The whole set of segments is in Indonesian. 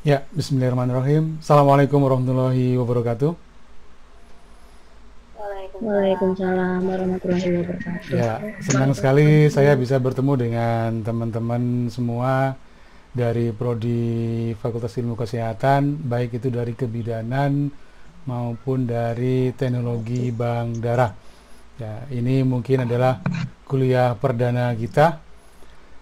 Ya, bismillahirrahmanirrahim. Assalamualaikum warahmatullahi wabarakatuh. Waalaikumsalam warahmatullahi wabarakatuh. Ya, senang sekali saya bisa bertemu dengan teman-teman semua dari Prodi Fakultas Ilmu Kesehatan, baik itu dari kebidanan maupun dari teknologi bank darah. Ya, ini mungkin adalah kuliah perdana kita.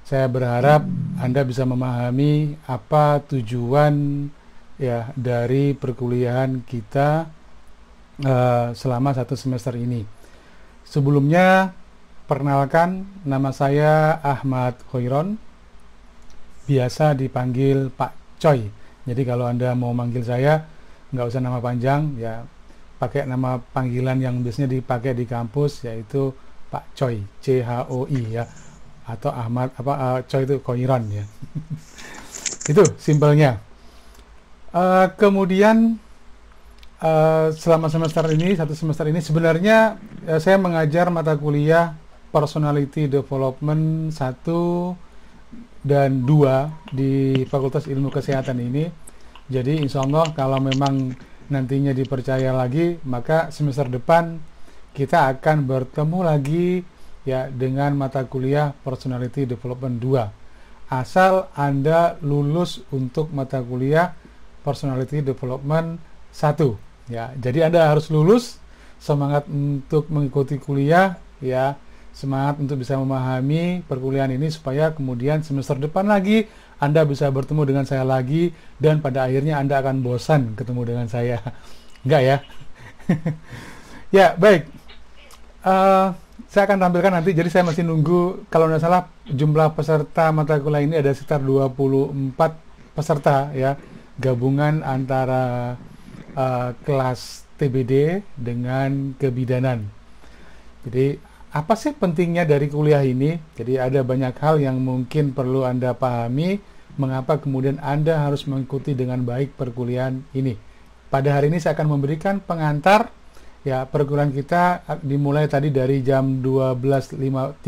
Saya berharap Anda bisa memahami apa tujuan ya dari perkuliahan kita selama satu semester ini. Sebelumnya, perkenalkan, nama saya Ahmad Khoiron, biasa dipanggil Pak Coy. Jadi kalau Anda mau manggil saya, nggak usah nama panjang, ya pakai nama panggilan yang biasanya dipakai di kampus, yaitu Pak Coy, C-H-O-I ya, atau Ahmad Coy itu Khoiron ya. Itu simpelnya. Kemudian selama satu semester ini sebenarnya saya mengajar mata kuliah Personality Development 1 dan 2 di Fakultas Ilmu Kesehatan ini. Jadi insya Allah kalau memang nantinya dipercaya lagi, maka semester depan kita akan bertemu lagi ya dengan mata kuliah Personality Development 2. Asal Anda lulus untuk mata kuliah Personality Development 1. Ya, jadi Anda harus lulus, semangat untuk mengikuti kuliah, ya, semangat untuk bisa memahami perkuliahan ini supaya kemudian semester depan lagi Anda bisa bertemu dengan saya lagi dan pada akhirnya Anda akan bosan ketemu dengan saya. Enggak ya? Ya, baik. Saya akan tampilkan nanti, jadi saya masih nunggu, kalau tidak salah jumlah peserta mata kuliah ini ada sekitar 24 peserta ya, gabungan antara kelas TBD dengan kebidanan. Jadi apa sih pentingnya dari kuliah ini? Jadi ada banyak hal yang mungkin perlu Anda pahami mengapa kemudian Anda harus mengikuti dengan baik perkuliahan ini. Pada hari ini saya akan memberikan pengantar ya, perkuliahan kita dimulai tadi dari jam 12.37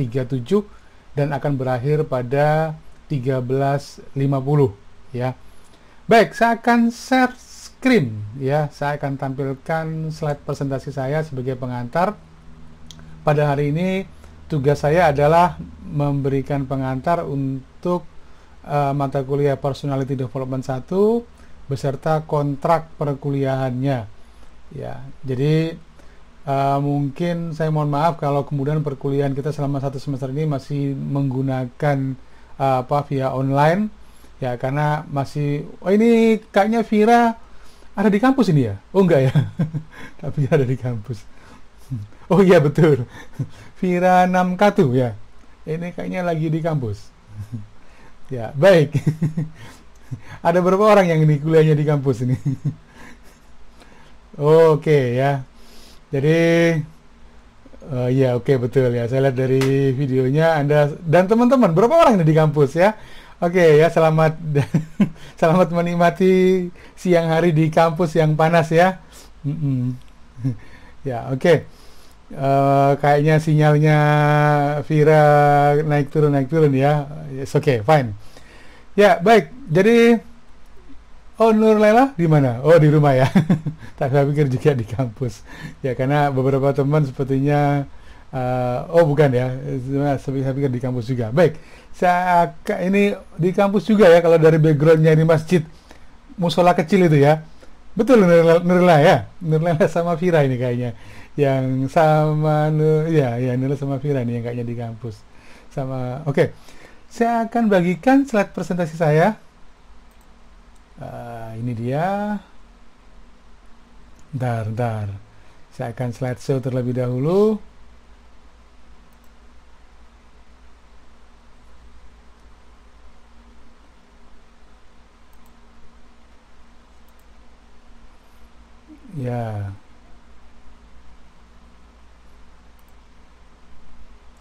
dan akan berakhir pada 13.50 ya. Baik, saya akan share screen ya, saya akan tampilkan slide presentasi saya sebagai pengantar. Pada hari ini tugas saya adalah memberikan pengantar untuk mata kuliah Personality Development 1 beserta kontrak perkuliahannya ya. Jadi mungkin saya mohon maaf kalau kemudian perkuliahan kita selama satu semester ini masih menggunakan via online ya, karena masih ini kayaknya Vira ada di kampus ini ya? Oh enggak ya? Tapi ada di kampus. Oh iya betul. Vira Namkatu ya. Ini kayaknya lagi di kampus. Ya, baik. Ada berapa orang yang ini kuliahnya di kampus ini? Oke ya. Jadi ya oke betul ya. Saya lihat dari videonya Anda dan teman-teman berapa orang ini di kampus ya? Oke ya, selamat selamat menikmati siang hari di kampus yang panas ya. Ya oke. Kayaknya sinyalnya Vira naik turun ya. Yes, oke, fine. Ya baik. Jadi Nur Lela di mana? Oh di rumah ya. Tak saya pikir juga di kampus. Ya karena beberapa teman sepertinya oh bukan ya. Saya pikir di kampus juga. Baik. Ini di kampus juga ya, kalau dari backgroundnya di masjid musola kecil itu ya. Betul Nurla ya. Nurla sama Vira ini kayaknya. Yang sama ya Nurla sama Vira ini yang kayaknya di kampus. Sama oke. Saya akan bagikan slide presentasi saya. Ini dia. Bentar. Saya akan slideshow terlebih dahulu. Ya,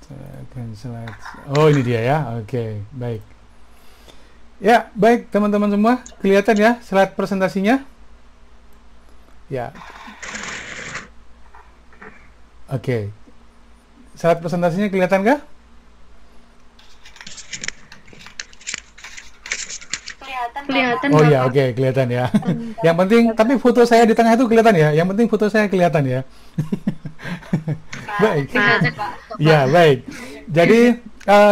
saya akan slide. Oh ini dia ya. Oke, baik. Ya, baik teman-teman semua, kelihatan ya slide presentasinya? Ya. Oke. Slide presentasinya kelihatan kah? Kelihatan Oh ya, Bapak. oke, kelihatan ya. Yang penting, tapi foto saya di tengah itu kelihatan ya. Yang penting foto saya kelihatan ya. Baik. Kelihatan Ya, baik. Jadi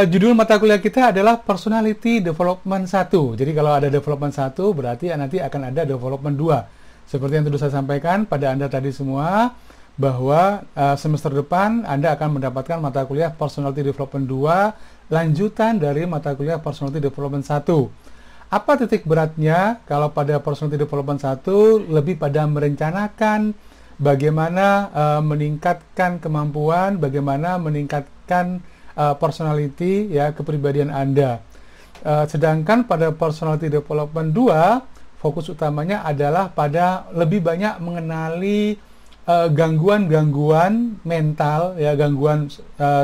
judul mata kuliah kita adalah Personality Development 1. Jadi kalau ada Development 1 berarti nanti akan ada Development 2. Seperti yang sudah saya sampaikan pada Anda tadi semua, bahwa semester depan Anda akan mendapatkan mata kuliah Personality Development 2 lanjutan dari mata kuliah Personality Development 1. Apa titik beratnya? Kalau pada Personality Development 1 lebih pada merencanakan bagaimana meningkatkan kemampuan, bagaimana meningkatkan personality ya, kepribadian Anda. Sedangkan pada Personality Development 2 fokus utamanya adalah pada lebih banyak mengenali gangguan-gangguan mental ya, gangguan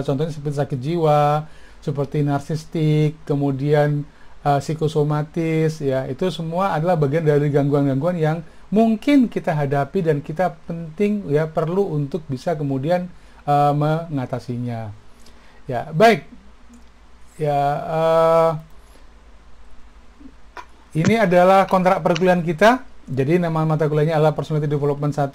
contohnya seperti sakit jiwa, seperti narsistik, kemudian psikosomatis ya, itu semua adalah bagian dari gangguan-gangguan yang mungkin kita hadapi dan kita penting ya, perlu untuk bisa kemudian mengatasinya. Ya, baik. Ya, ini adalah kontrak perkuliahan kita. Jadi nama mata kuliahnya adalah Personality Development 1.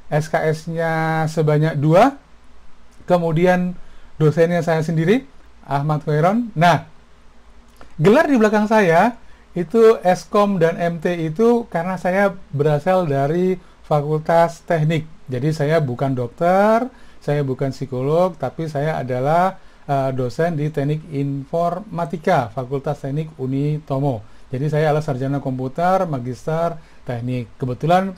SKS-nya sebanyak 2. Kemudian dosennya saya sendiri, Ahmad Khairon. Nah, gelar di belakang saya itu Eskom dan MT itu karena saya berasal dari Fakultas Teknik. Jadi saya bukan dokter, saya bukan psikolog, tapi saya adalah dosen di Teknik Informatika, Fakultas Teknik Uni Tomo. Jadi saya adalah sarjana komputer, magister teknik. Kebetulan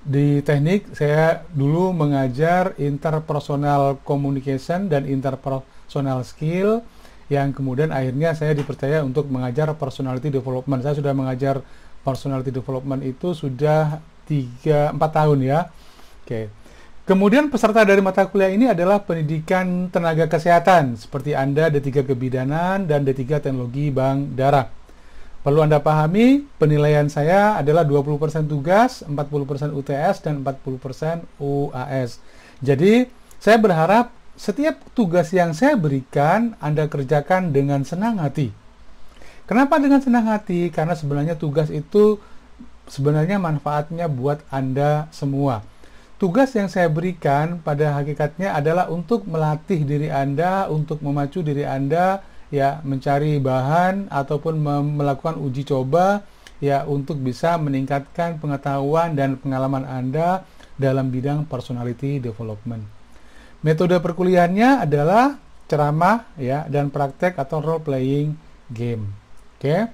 di teknik saya dulu mengajar interpersonal communication dan interpersonal skill, yang kemudian akhirnya saya dipercaya untuk mengajar personality development. Saya sudah mengajar personality development itu sudah 3-4 tahun ya. Oke. Kemudian peserta dari mata kuliah ini adalah pendidikan tenaga kesehatan seperti Anda D3 Kebidanan dan D3 Teknologi Bank Darah. Perlu Anda pahami, penilaian saya adalah 20% tugas, 40% UTS, dan 40% UAS. Jadi, saya berharap setiap tugas yang saya berikan, Anda kerjakan dengan senang hati. Kenapa dengan senang hati? Karena sebenarnya tugas itu sebenarnya manfaatnya buat Anda semua. Tugas yang saya berikan pada hakikatnya adalah untuk melatih diri Anda, untuk memacu diri Anda, ya, mencari bahan ataupun melakukan uji coba ya, untuk bisa meningkatkan pengetahuan dan pengalaman Anda dalam bidang personality development. Metode perkuliahannya adalah ceramah ya, dan praktek atau role playing game. Oke.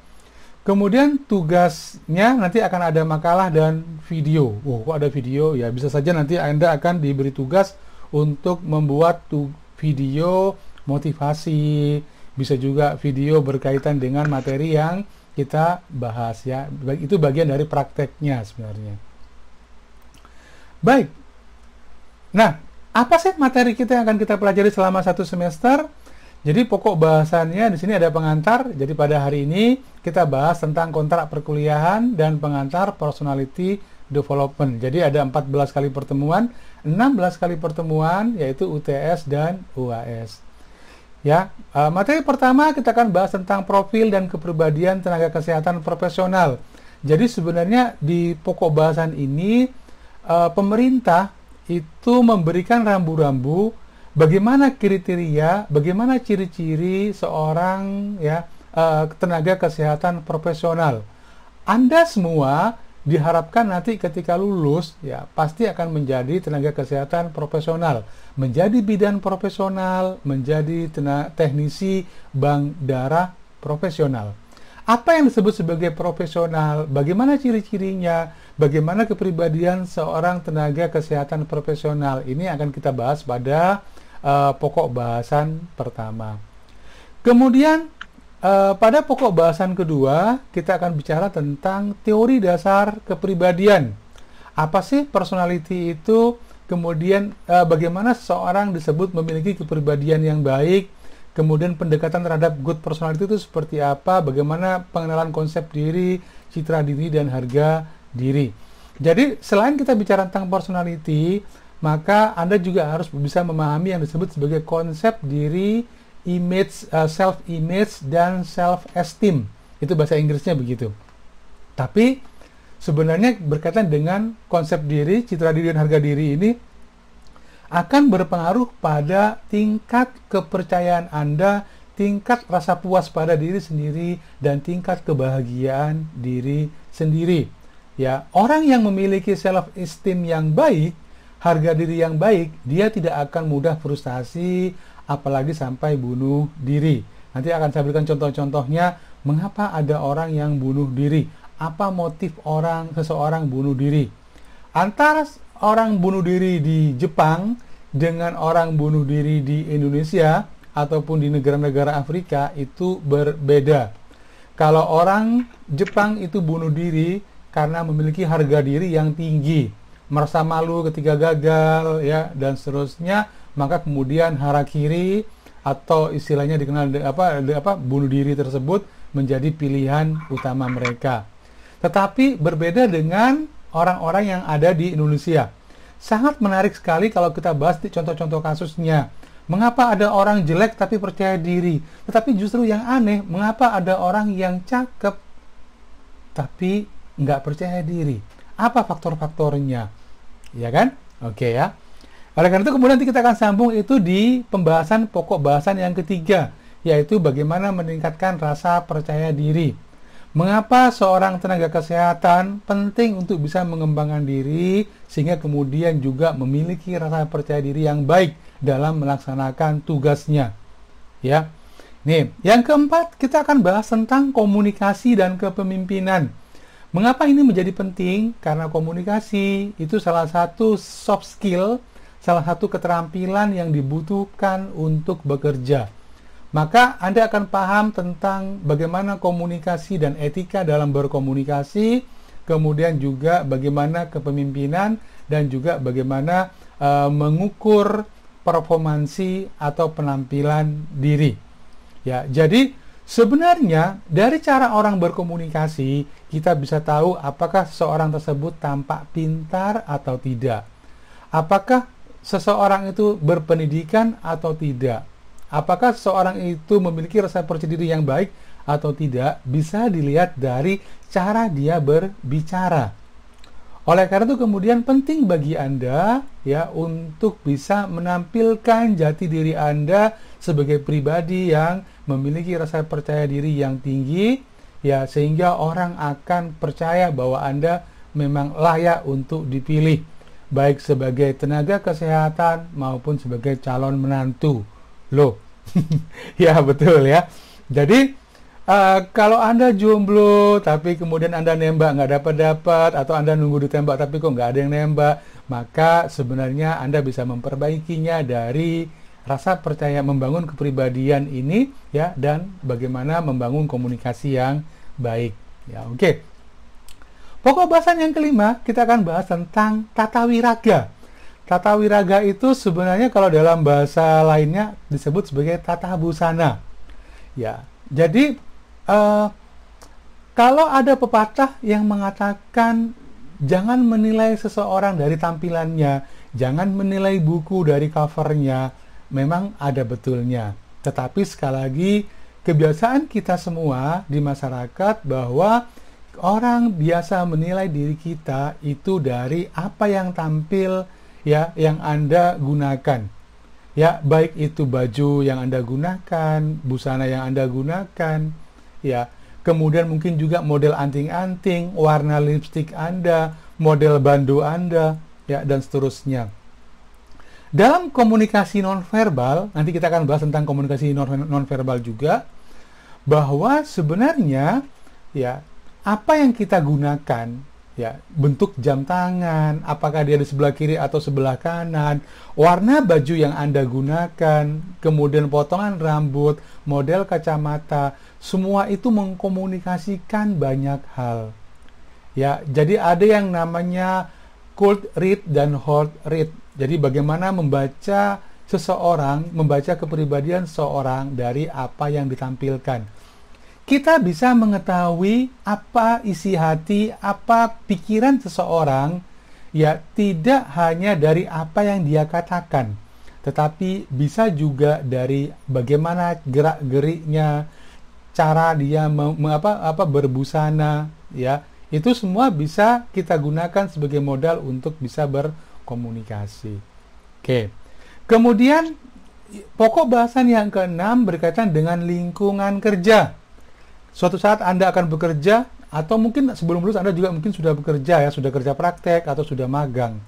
Kemudian tugasnya nanti akan ada makalah dan video. Kok ada video? Ya, bisa saja nanti Anda akan diberi tugas untuk membuat video motivasi, bisa juga video berkaitan dengan materi yang kita bahas ya. Itu bagian dari prakteknya sebenarnya. Baik. Nah, apa sih materi kita yang akan kita pelajari selama 1 semester? Jadi pokok bahasannya di sini ada pengantar. Jadi pada hari ini kita bahas tentang kontrak perkuliahan dan pengantar personality development. Jadi ada 14 kali pertemuan, 16 kali pertemuan yaitu UTS dan UAS. Ya, materi pertama kita akan bahas tentang profil dan kepribadian tenaga kesehatan profesional. Jadi sebenarnya di pokok bahasan ini pemerintah itu memberikan rambu-rambu bagaimana kriteria, bagaimana ciri-ciri seorang ya tenaga kesehatan profesional. Anda semua diharapkan nanti ketika lulus ya pasti akan menjadi tenaga kesehatan profesional, menjadi bidan profesional, menjadi teknisi bank darah profesional. Apa yang disebut sebagai profesional, bagaimana ciri-cirinya, bagaimana kepribadian seorang tenaga kesehatan profesional, ini akan kita bahas pada pokok bahasan pertama. Kemudian pada pokok bahasan kedua, kita akan bicara tentang teori dasar kepribadian. Apa sih personality itu? Kemudian bagaimana seseorang disebut memiliki kepribadian yang baik? Kemudian pendekatan terhadap good personality itu seperti apa? Bagaimana pengenalan konsep diri, citra diri, dan harga diri. Jadi selain kita bicara tentang personality, maka Anda juga harus bisa memahami yang disebut sebagai konsep diri, image, self-image, dan self-esteem. Itu bahasa Inggrisnya begitu. Tapi sebenarnya berkaitan dengan konsep diri, citra diri dan harga diri ini akan berpengaruh pada tingkat kepercayaan Anda, tingkat rasa puas pada diri sendiri, dan tingkat kebahagiaan diri sendiri. Ya, orang yang memiliki self esteem yang baik, harga diri yang baik, dia tidak akan mudah frustasi, apalagi sampai bunuh diri. Nanti akan saya berikan contoh-contohnya, mengapa ada orang yang bunuh diri, apa motif seseorang bunuh diri. Antara orang bunuh diri di Jepang dengan orang bunuh diri di Indonesia ataupun di negara-negara Afrika itu berbeda. Kalau orang Jepang itu bunuh diri karena memiliki harga diri yang tinggi, merasa malu ketika gagal, ya, dan seterusnya, maka kemudian harakiri atau istilahnya dikenal bunuh diri tersebut menjadi pilihan utama mereka. Tetapi berbeda dengan orang-orang yang ada di Indonesia. Sangat menarik sekali kalau kita bahas di contoh-contoh kasusnya. Mengapa ada orang jelek tapi percaya diri? Tetapi justru yang aneh, mengapa ada orang yang cakep tapi nggak percaya diri? Apa faktor-faktornya? Ya kan? Oke ya. Oleh karena itu kemudian nanti kita akan sambung itu di pembahasan pokok bahasan yang ketiga, yaitu bagaimana meningkatkan rasa percaya diri. Mengapa seorang tenaga kesehatan penting untuk bisa mengembangkan diri sehingga kemudian juga memiliki rasa percaya diri yang baik dalam melaksanakan tugasnya. Ya. Nih, yang keempat kita akan bahas tentang komunikasi dan kepemimpinan. Mengapa ini menjadi penting? Karena komunikasi itu salah satu soft skill, salah satu keterampilan yang dibutuhkan untuk bekerja. Maka Anda akan paham tentang bagaimana komunikasi dan etika dalam berkomunikasi, kemudian juga bagaimana kepemimpinan dan juga bagaimana mengukur performansi atau penampilan diri. Ya, jadi sebenarnya dari cara orang berkomunikasi kita bisa tahu apakah seseorang tersebut tampak pintar atau tidak. Apakah seseorang itu berpendidikan atau tidak. Apakah seseorang itu memiliki rasa percaya diri yang baik atau tidak, bisa dilihat dari cara dia berbicara. Oleh karena itu kemudian penting bagi Anda ya untuk bisa menampilkan jati diri Anda sebagai pribadi yang memiliki rasa percaya diri yang tinggi ya, sehingga orang akan percaya bahwa Anda memang layak untuk dipilih baik sebagai tenaga kesehatan maupun sebagai calon menantu. Loh, ya betul ya. Jadi kalau Anda jomblo tapi kemudian Anda nembak nggak dapat-dapat, atau Anda nunggu ditembak tapi kok nggak ada yang nembak, maka sebenarnya Anda bisa memperbaikinya dari rasa percaya, membangun kepribadian ini ya, dan bagaimana membangun komunikasi yang baik ya. Oke. Pokok bahasan yang kelima kita akan bahas tentang tata wiraga. Tata wiraga itu sebenarnya kalau dalam bahasa lainnya disebut sebagai tata busana. Ya, jadi kalau ada pepatah yang mengatakan jangan menilai seseorang dari tampilannya, jangan menilai buku dari covernya, memang ada betulnya. Tetapi sekali lagi kebiasaan kita semua di masyarakat bahwa orang biasa menilai diri kita itu dari apa yang tampil ya, yang Anda gunakan. Ya, baik itu baju yang Anda gunakan, busana yang Anda gunakan, ya. Kemudian mungkin juga model anting-anting, warna lipstik Anda, model bando Anda, ya, dan seterusnya. Dalam komunikasi nonverbal, nanti kita akan bahas tentang komunikasi nonverbal juga, bahwa sebenarnya ya, apa yang kita gunakan, ya, bentuk jam tangan, apakah dia di sebelah kiri atau sebelah kanan, warna baju yang Anda gunakan, kemudian potongan rambut, model kacamata, semua itu mengkomunikasikan banyak hal. Ya, jadi ada yang namanya cold read dan hot read. Jadi bagaimana membaca seseorang, membaca kepribadian seseorang dari apa yang ditampilkan. Kita bisa mengetahui apa isi hati, apa pikiran seseorang, ya, tidak hanya dari apa yang dia katakan, tetapi bisa juga dari bagaimana gerak-geriknya, cara dia berbusana, ya. Itu semua bisa kita gunakan sebagai modal untuk bisa berkomunikasi. Oke. Kemudian pokok bahasan yang keenam berkaitan dengan lingkungan kerja. Suatu saat Anda akan bekerja, atau mungkin sebelum lulus Anda juga mungkin sudah bekerja ya, sudah kerja praktek atau sudah magang.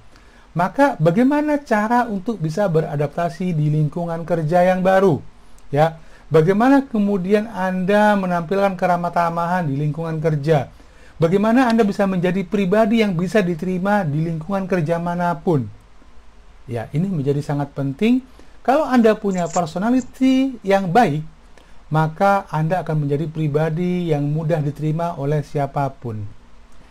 Maka bagaimana cara untuk bisa beradaptasi di lingkungan kerja yang baru? Ya, bagaimana kemudian Anda menampilkan keramah tamahan di lingkungan kerja? Bagaimana Anda bisa menjadi pribadi yang bisa diterima di lingkungan kerja manapun? Ya, ini menjadi sangat penting. Kalau Anda punya personality yang baik, maka Anda akan menjadi pribadi yang mudah diterima oleh siapapun.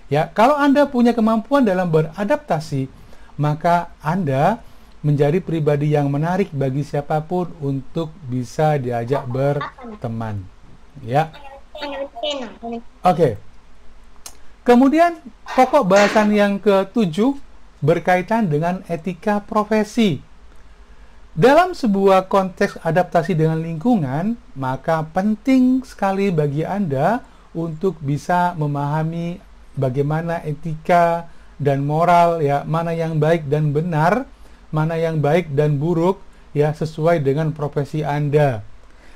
Ya, kalau Anda punya kemampuan dalam beradaptasi, maka Anda menjadi pribadi yang menarik bagi siapapun untuk bisa diajak berteman. Ya. Oke. Kemudian pokok bahasan yang ke-7 berkaitan dengan etika profesi. Dalam sebuah konteks adaptasi dengan lingkungan, maka penting sekali bagi Anda untuk bisa memahami bagaimana etika dan moral, ya, mana yang baik dan benar, mana yang baik dan buruk, ya, sesuai dengan profesi Anda.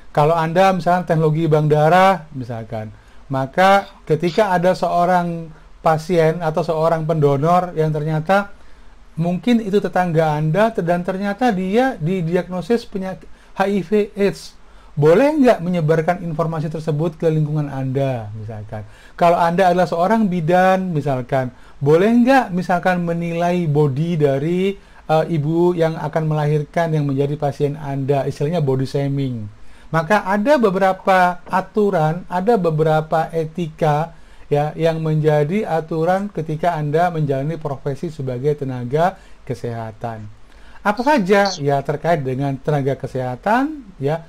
Kalau Anda misalnya teknologi bank darah, misalkan, maka ketika ada seorang pasien atau seorang pendonor yang ternyata mungkin itu tetangga Anda dan ternyata dia didiagnosis penyakit HIV AIDS. Boleh nggak menyebarkan informasi tersebut ke lingkungan Anda, misalkan? Kalau Anda adalah seorang bidan, misalkan, boleh nggak misalkan menilai body dari ibu yang akan melahirkan yang menjadi pasien Anda, istilahnya body shaming. Maka ada beberapa aturan, ada beberapa etika, ya, yang menjadi aturan ketika Anda menjalani profesi sebagai tenaga kesehatan. Apa saja? Ya, terkait dengan tenaga kesehatan, ya,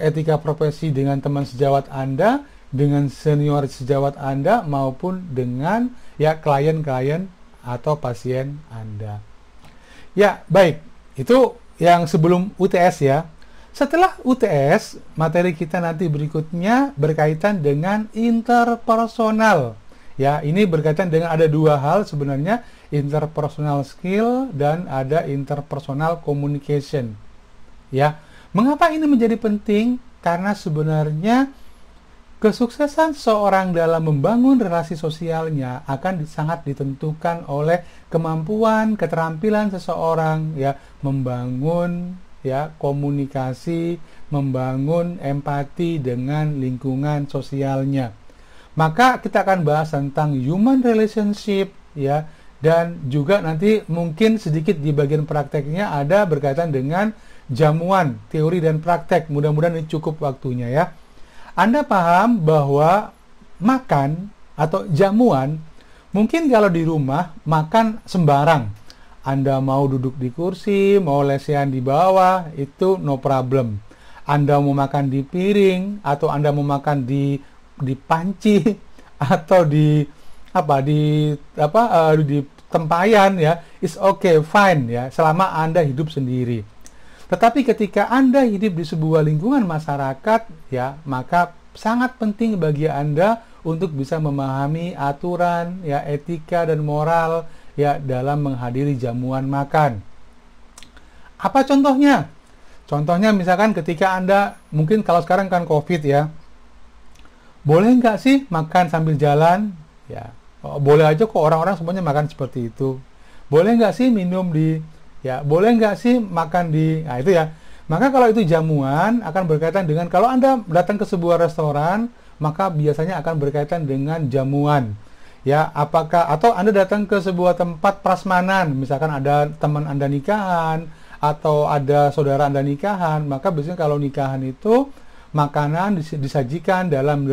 etika profesi dengan teman sejawat Anda, dengan senior sejawat Anda, maupun dengan, ya, klien-klien atau pasien Anda. Ya, baik. Itu yang sebelum UTS, ya. Setelah UTS, materi kita nanti berikutnya berkaitan dengan interpersonal. Ya, ini berkaitan dengan ada dua hal sebenarnya, interpersonal skill dan ada interpersonal communication. Ya, mengapa ini menjadi penting? Karena sebenarnya kesuksesan seorang dalam membangun relasi sosialnya akan sangat ditentukan oleh kemampuan, keterampilan seseorang, ya, membangun, ya, komunikasi, membangun empati dengan lingkungan sosialnya. Maka kita akan bahas tentang human relationship, ya, dan juga nanti mungkin sedikit di bagian prakteknya ada berkaitan dengan jamuan, teori dan praktek. Mudah-mudahan ini cukup waktunya, ya. Anda paham bahwa makan atau jamuan, mungkin kalau di rumah makan sembarang. Anda mau duduk di kursi, mau lesehan di bawah, itu no problem. Anda mau makan di piring, atau Anda mau makan di panci, atau di tempayan, ya, it's okay, fine, ya, selama Anda hidup sendiri. Tetapi ketika Anda hidup di sebuah lingkungan masyarakat, ya, maka sangat penting bagi Anda untuk bisa memahami aturan, ya, etika dan moral, ya, dalam menghadiri jamuan makan. Apa contohnya? Contohnya misalkan ketika Anda, mungkin kalau sekarang kan COVID, ya, boleh nggak sih makan sambil jalan? Ya, boleh aja kok, orang-orang semuanya makan seperti itu. Boleh nggak sih minum di, ya, boleh nggak sih makan di, nah itu, ya. Maka kalau itu jamuan akan berkaitan dengan, kalau Anda datang ke sebuah restoran, maka biasanya akan berkaitan dengan jamuan. Ya, apakah, atau Anda datang ke sebuah tempat prasmanan, misalkan ada teman Anda nikahan, atau ada saudara Anda nikahan, maka biasanya kalau nikahan itu makanan disajikan dalam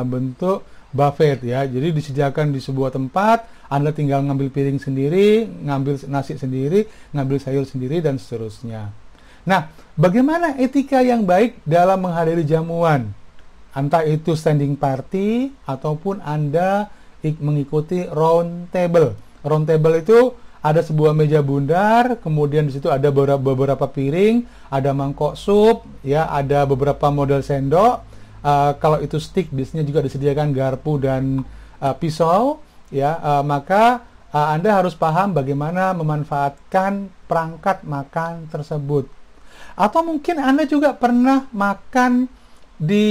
bentuk buffet, ya. Jadi disediakan di sebuah tempat, Anda tinggal ngambil piring sendiri, ngambil nasi sendiri, ngambil sayur sendiri, dan seterusnya. Nah, bagaimana etika yang baik dalam menghadiri jamuan? Entah itu standing party ataupun Anda mengikuti round table. Round table itu ada sebuah meja bundar, kemudian di situ ada beberapa piring, ada mangkok sup, ya, ada beberapa model sendok, Kalau itu stick, biasanya juga disediakan garpu dan pisau, ya. Maka Anda harus paham bagaimana memanfaatkan perangkat makan tersebut. Atau mungkin Anda juga pernah makan di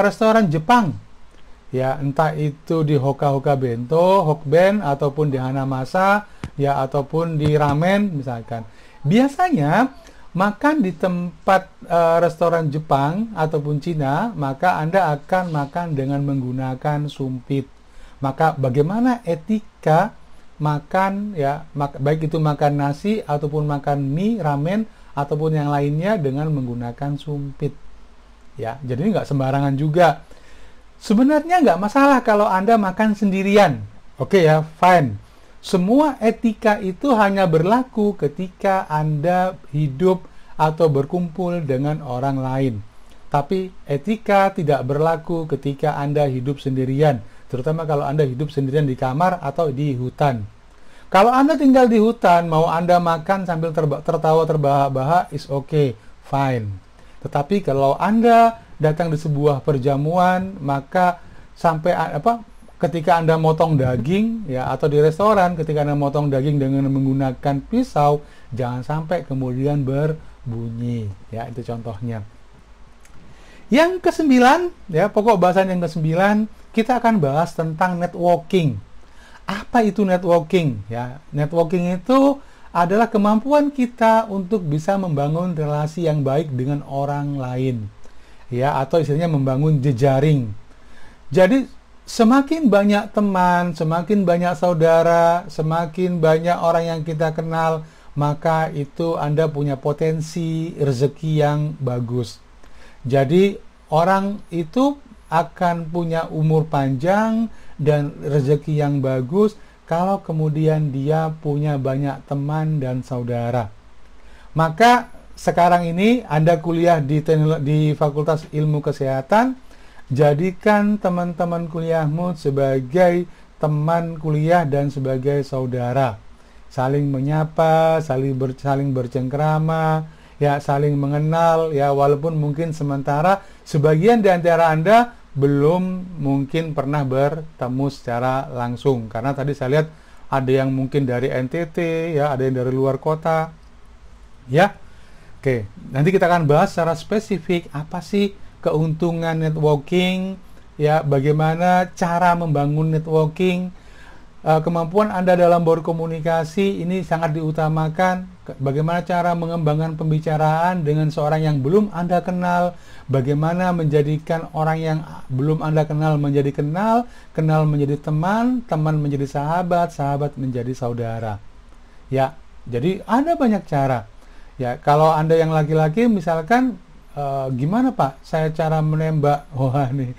restoran Jepang, ya, entah itu di Hoka-Hoka Bento, Hokben, ataupun di Hanamasa, ya, ataupun di ramen misalkan. Biasanya makan di tempat restoran Jepang ataupun Cina, maka Anda akan makan dengan menggunakan sumpit. Maka bagaimana etika makan, ya, baik itu makan nasi ataupun makan mie, ramen ataupun yang lainnya dengan menggunakan sumpit, ya. Jadi nggak sembarangan juga. Sebenarnya nggak masalah kalau Anda makan sendirian, oke, ya, fine. Semua etika itu hanya berlaku ketika Anda hidup atau berkumpul dengan orang lain. Tapi etika tidak berlaku ketika Anda hidup sendirian, terutama kalau Anda hidup sendirian di kamar atau di hutan. Kalau Anda tinggal di hutan, mau Anda makan sambil tertawa terbahak-bahak, is okay, fine. Tetapi kalau Anda datang di sebuah perjamuan, maka sampai ketika Anda motong daging, ya, atau di restoran ketika Anda motong daging dengan menggunakan pisau, jangan sampai kemudian berbunyi, ya. Itu contohnya. Yang kesembilan, ya, pokok bahasan yang kesembilan, kita akan bahas tentang networking. Apa itu networking? Ya, networking itu adalah kemampuan kita untuk bisa membangun relasi yang baik dengan orang lain, ya, atau istilahnya membangun jejaring. Jadi semakin banyak teman, semakin banyak saudara, semakin banyak orang yang kita kenal, maka itu Anda punya potensi rezeki yang bagus. Jadi orang itu akan punya umur panjang dan rezeki yang bagus kalau kemudian dia punya banyak teman dan saudara. Maka sekarang ini Anda kuliah di Fakultas Ilmu Kesehatan, jadikan teman-teman kuliahmu sebagai teman kuliah dan sebagai saudara. Saling menyapa, saling bercengkrama, ya, saling mengenal, ya, walaupun mungkin sementara sebagian di antara Anda belum mungkin pernah bertemu secara langsung, karena tadi saya lihat ada yang mungkin dari NTT, ya, ada yang dari luar kota, ya. Oke, nanti kita akan bahas secara spesifik apa sih keuntungan networking, ya, bagaimana cara membangun networking. Kemampuan Anda dalam berkomunikasi ini sangat diutamakan. Bagaimana cara mengembangkan pembicaraan dengan seorang yang belum Anda kenal, bagaimana menjadikan orang yang belum Anda kenal menjadi kenal, kenal menjadi teman, teman menjadi sahabat, sahabat menjadi saudara. Ya, jadi ada banyak cara. Ya, kalau Anda yang laki-laki misalkan, gimana Pak saya cara menembak? Wah, nih.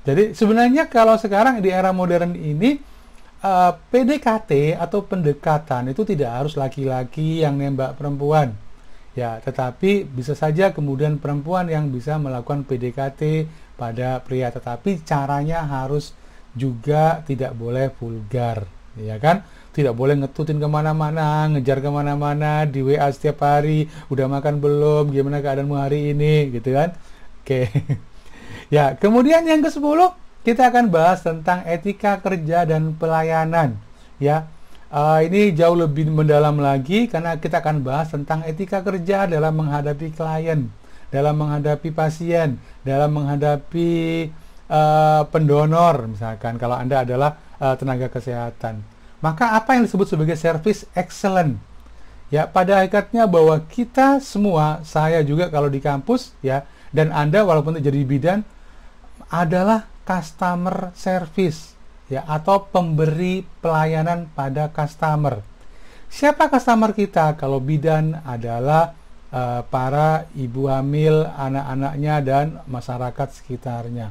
Jadi sebenarnya kalau sekarang di era modern ini, PDKT atau pendekatan itu tidak harus laki-laki yang nembak perempuan, ya, tetapi bisa saja kemudian perempuan yang bisa melakukan PDKT pada pria, tetapi caranya harus juga tidak boleh vulgar, ya kan? Tidak boleh ngetutin kemana-mana, ngejar kemana-mana, di WA setiap hari, udah makan belum, gimana keadaanmu hari ini, gitu kan? Oke. Ya, kemudian yang ke-10 kita akan bahas tentang etika kerja dan pelayanan, ya. Ini jauh lebih mendalam lagi karena kita akan bahas tentang etika kerja dalam menghadapi klien, dalam menghadapi pasien, dalam menghadapi pendonor, misalkan kalau Anda adalah tenaga kesehatan. Maka apa yang disebut sebagai service excellent? Ya, pada hakikatnya bahwa kita semua, saya juga kalau di kampus, ya, dan Anda walaupun jadi bidan, adalah customer service, ya, atau pemberi pelayanan pada customer. Siapa customer kita? Kalau bidan adalah para ibu hamil, anak-anaknya, dan masyarakat sekitarnya.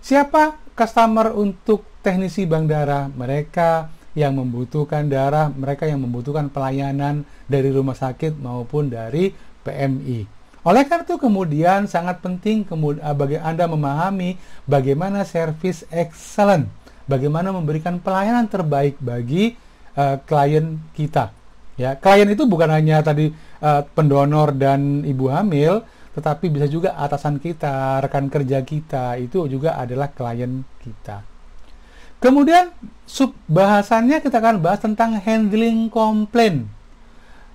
Siapa customer untuk teknisi bank darah? Mereka yang membutuhkan darah, mereka yang membutuhkan pelayanan dari rumah sakit maupun dari PMI. Oleh karena itu kemudian sangat penting bagi Anda memahami bagaimana service excellent, bagaimana memberikan pelayanan terbaik bagi klien kita. Ya, klien itu bukan hanya tadi pendonor dan ibu hamil, tetapi bisa juga atasan kita, rekan kerja kita, itu juga adalah klien kita. Kemudian sub bahasannya kita akan bahas tentang handling komplain.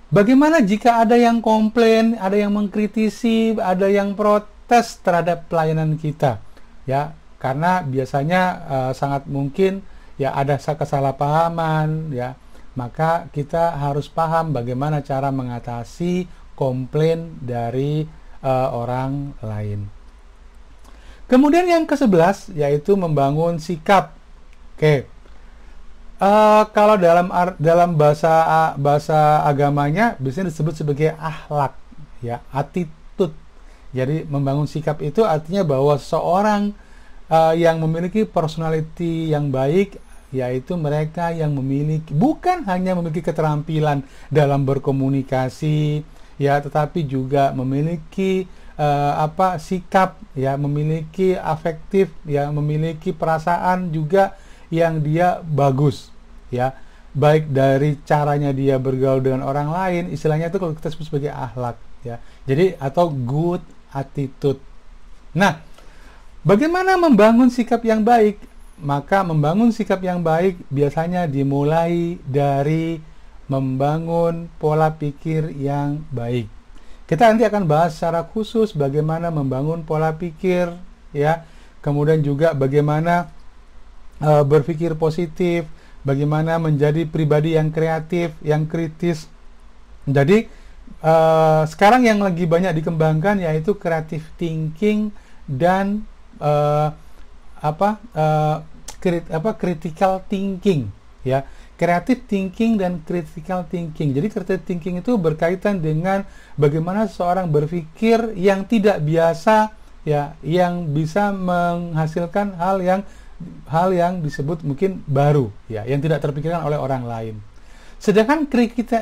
Bagaimana jika ada yang komplain, ada yang mengkritisi, ada yang protes terhadap pelayanan kita, ya, karena biasanya sangat mungkin ya ada kesalahpahaman, ya, maka kita harus paham bagaimana cara mengatasi komplain dari orang lain. Kemudian yang ke-11 yaitu membangun sikap. Oke. Kalau dalam bahasa agamanya biasanya disebut sebagai akhlak, ya, attitude. Jadi membangun sikap itu artinya bahwa seorang yang memiliki personality yang baik, yaitu mereka yang memiliki, bukan hanya memiliki keterampilan dalam berkomunikasi, ya, tetapi juga memiliki sikap, ya, memiliki afektif, ya, memiliki perasaan juga yang dia bagus, ya, baik dari caranya dia bergaul dengan orang lain, istilahnya itu kalau kita sebut sebagai akhlak, ya, jadi atau good attitude. Nah, bagaimana membangun sikap yang baik? Maka membangun sikap yang baik biasanya dimulai dari membangun pola pikir yang baik. Kita nanti akan bahas secara khusus bagaimana membangun pola pikir, ya, kemudian juga bagaimana berpikir positif, bagaimana menjadi pribadi yang kreatif, yang kritis. Jadi sekarang yang lagi banyak dikembangkan yaitu creative thinking dan critical thinking, ya. Creative thinking dan critical thinking. Jadi creative thinking itu berkaitan dengan bagaimana seseorang berpikir yang tidak biasa, ya, yang bisa menghasilkan hal yang disebut mungkin baru, ya, yang tidak terpikirkan oleh orang lain. Sedangkan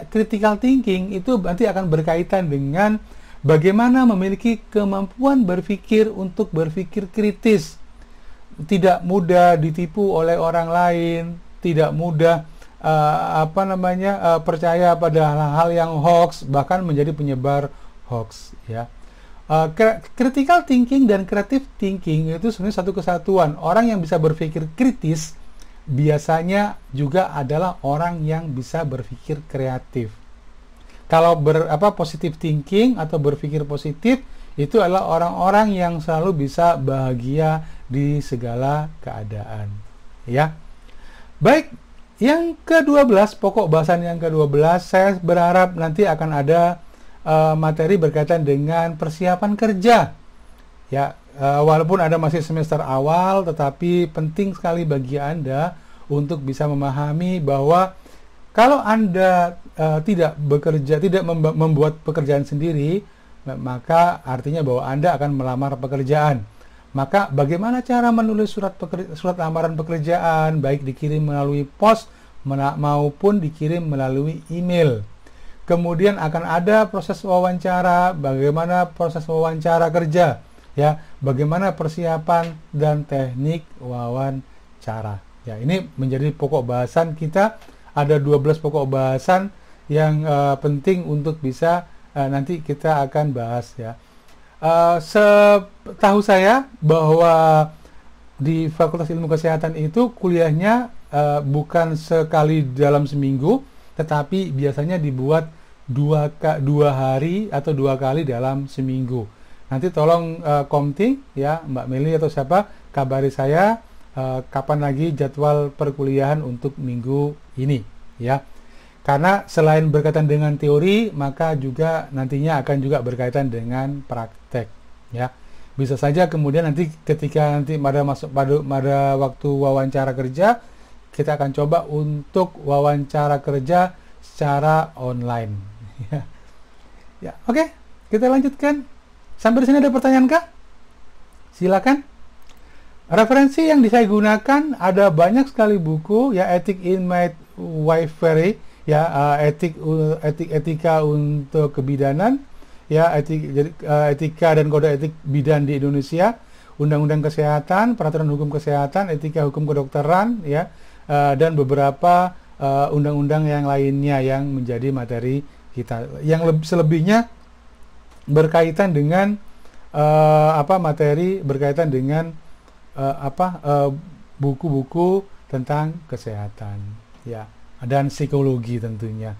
critical thinking itu nanti akan berkaitan dengan bagaimana memiliki kemampuan berpikir untuk berpikir kritis, tidak mudah ditipu oleh orang lain, tidak mudah percaya pada hal-hal yang hoax, bahkan menjadi penyebar hoax, ya. Critical thinking dan creative thinking itu sebenarnya satu kesatuan. Orang yang bisa berpikir kritis biasanya juga adalah orang yang bisa berpikir kreatif. Kalau positive thinking atau berpikir positif itu adalah orang-orang yang selalu bisa bahagia di segala keadaan, ya. Baik, yang ke-12, pokok bahasan yang ke-12, saya berharap nanti akan ada materi berkaitan dengan persiapan kerja, ya. Walaupun Anda masih semester awal, tetapi penting sekali bagi Anda untuk bisa memahami bahwa kalau Anda tidak bekerja, tidak membuat pekerjaan sendiri, maka artinya bahwa Anda akan melamar pekerjaan. Maka bagaimana cara menulis surat lamaran pekerjaan, baik dikirim melalui pos maupun dikirim melalui email. Kemudian akan ada proses wawancara, bagaimana proses wawancara kerja, ya, bagaimana persiapan dan teknik wawancara. Ya, ini menjadi pokok bahasan kita. Ada 12 pokok bahasan yang penting untuk bisa nanti kita akan bahas, ya. Setahu saya bahwa di Fakultas Ilmu Kesehatan itu kuliahnya bukan sekali dalam seminggu, tetapi biasanya dibuat dua hari atau 2 kali dalam seminggu. Nanti tolong Komting, ya, Mbak Meli atau siapa, kabari saya kapan lagi jadwal perkuliahan untuk minggu ini, ya. Karena selain berkaitan dengan teori, maka juga nantinya akan juga berkaitan dengan praktek, ya. Bisa saja kemudian nanti ketika nanti pada waktu wawancara kerja, kita akan coba untuk wawancara kerja secara online. Ya, oke, kita lanjutkan. Sampai di sini ada pertanyaan kah? Silakan. Referensi yang saya gunakan ada banyak sekali buku, ya, Ethic in Midwifery, ya, etika untuk kebidanan, ya, etika dan kode etik bidan di Indonesia, undang-undang kesehatan, peraturan hukum kesehatan, etika hukum kedokteran, ya, dan beberapa undang-undang yang lainnya yang menjadi materi kita. Yang selebihnya berkaitan dengan materi berkaitan dengan buku-buku tentang kesehatan, ya, dan psikologi tentunya.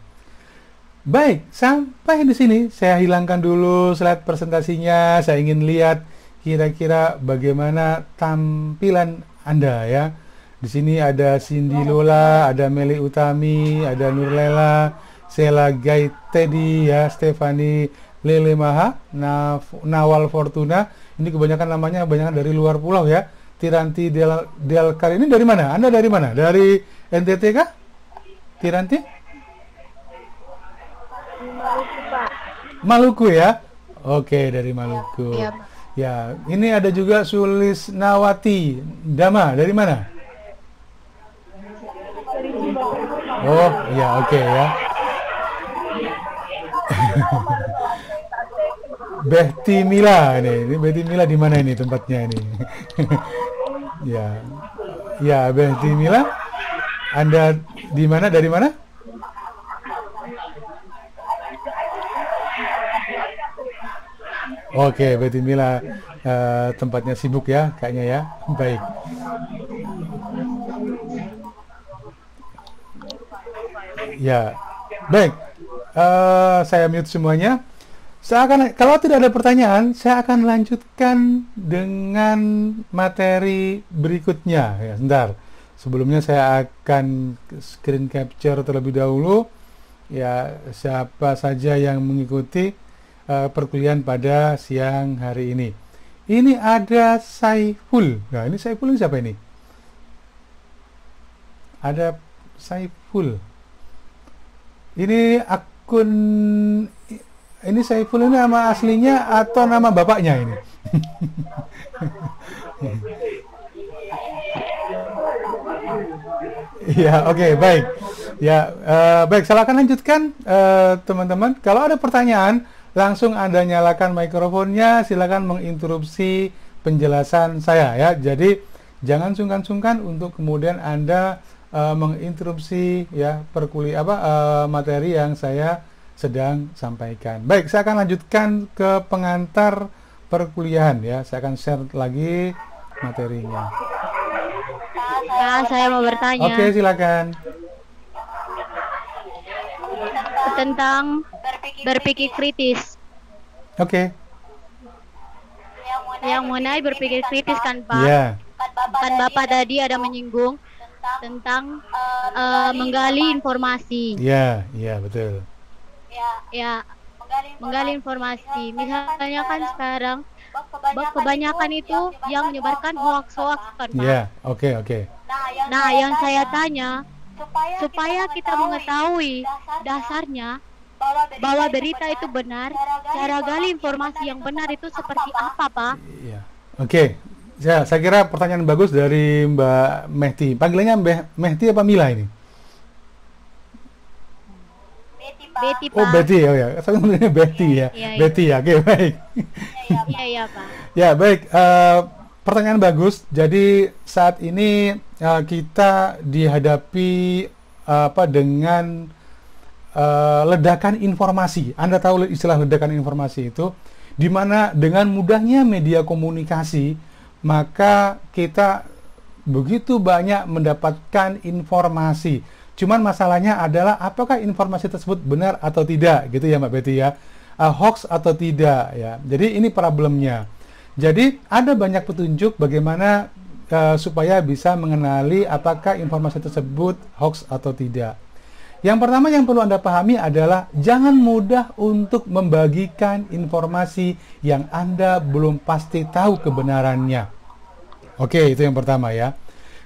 Baik, sampai di sini saya hilangkan dulu slide presentasinya. Saya ingin lihat kira-kira bagaimana tampilan Anda, ya. Di sini ada Cindy Lola, ada Meli Utami, ada Nurlela, Sela Gaitedi, ya, Stefani Lele Maha, Nawal Fortuna. Ini kebanyakan namanya dari luar pulau, ya. Tiranti Delkar, ini dari mana? Anda dari mana? Dari NTT kah? Tiranti? Maluku, Pak. Maluku, ya? Oke, dari Maluku. Iya, Pak. Ya, ini ada juga Sulisnawati Dama, dari mana? Oh, ya, oke, ya. Behti Mila, ini Behti Mila di mana ini tempatnya ini? Ya, ya, Behti Mila, Anda di mana? Dari mana? Oke, Behti Mila, tempatnya sibuk ya, kayaknya ya. Baik. Ya, baik. Saya mute semuanya. Kalau tidak ada pertanyaan, saya akan lanjutkan dengan materi berikutnya. Ya, sebentar. Sebelumnya saya akan screen capture terlebih dahulu. Ya, siapa saja yang mengikuti perkuliahan pada siang hari ini. Ini ada Saiful. Nah, ini Saiful ini siapa ini? Ada Saiful. Ini akun. Ini Saiful ini nama aslinya atau nama bapaknya ini? Ya, oke, baik. Ya, baik. Silakan lanjutkan, teman-teman. Kalau ada pertanyaan, langsung Anda nyalakan mikrofonnya. Silakan menginterupsi penjelasan saya, ya. Jadi jangan sungkan-sungkan untuk kemudian Anda menginterupsi, ya, materi yang saya sedang sampaikan. Baik, saya akan lanjutkan ke pengantar perkuliahan, ya. Saya akan share lagi materinya. Kak, saya mau bertanya. Oke, silakan. Tentang berpikir kritis. Oke. Yang mengenai berpikir kritis kan, Pak? Iya. Kan Bapak tadi ada menyinggung tentang menggali informasi. Iya, iya, betul. Ya, menggali informasi. Misalnya kan sekarang kebanyakan itu yang menyebarkan hoax-hoax kan, Pak? Iya, oke. Nah, yang saya tanya, supaya kita mengetahui dasarnya bahwa berita itu benar, cara gali informasi yang benar itu seperti apa, Pak? Iya. Oke. Ya, saya kira pertanyaan bagus dari Mbak Mehti. Panggilannya Mbak Mehti apa Mila ini? Betty, Pak. Oh, Betty, oh ya. Saya namanya Betty ya. Iya. Betty ya. Oke, baik. Iya, Pak. Ya, baik. Pertanyaan bagus. Jadi saat ini kita dihadapi dengan ledakan informasi. Anda tahu istilah ledakan informasi itu, di mana dengan mudahnya media komunikasi, maka kita begitu banyak mendapatkan informasi. Cuman masalahnya adalah apakah informasi tersebut benar atau tidak, gitu ya Mbak Betty ya, hoax atau tidak ya. Jadi ini problemnya. Jadi ada banyak petunjuk bagaimana supaya bisa mengenali apakah informasi tersebut hoax atau tidak. Yang pertama yang perlu Anda pahami adalah jangan mudah untuk membagikan informasi yang Anda belum pasti tahu kebenarannya. Oke, itu yang pertama ya.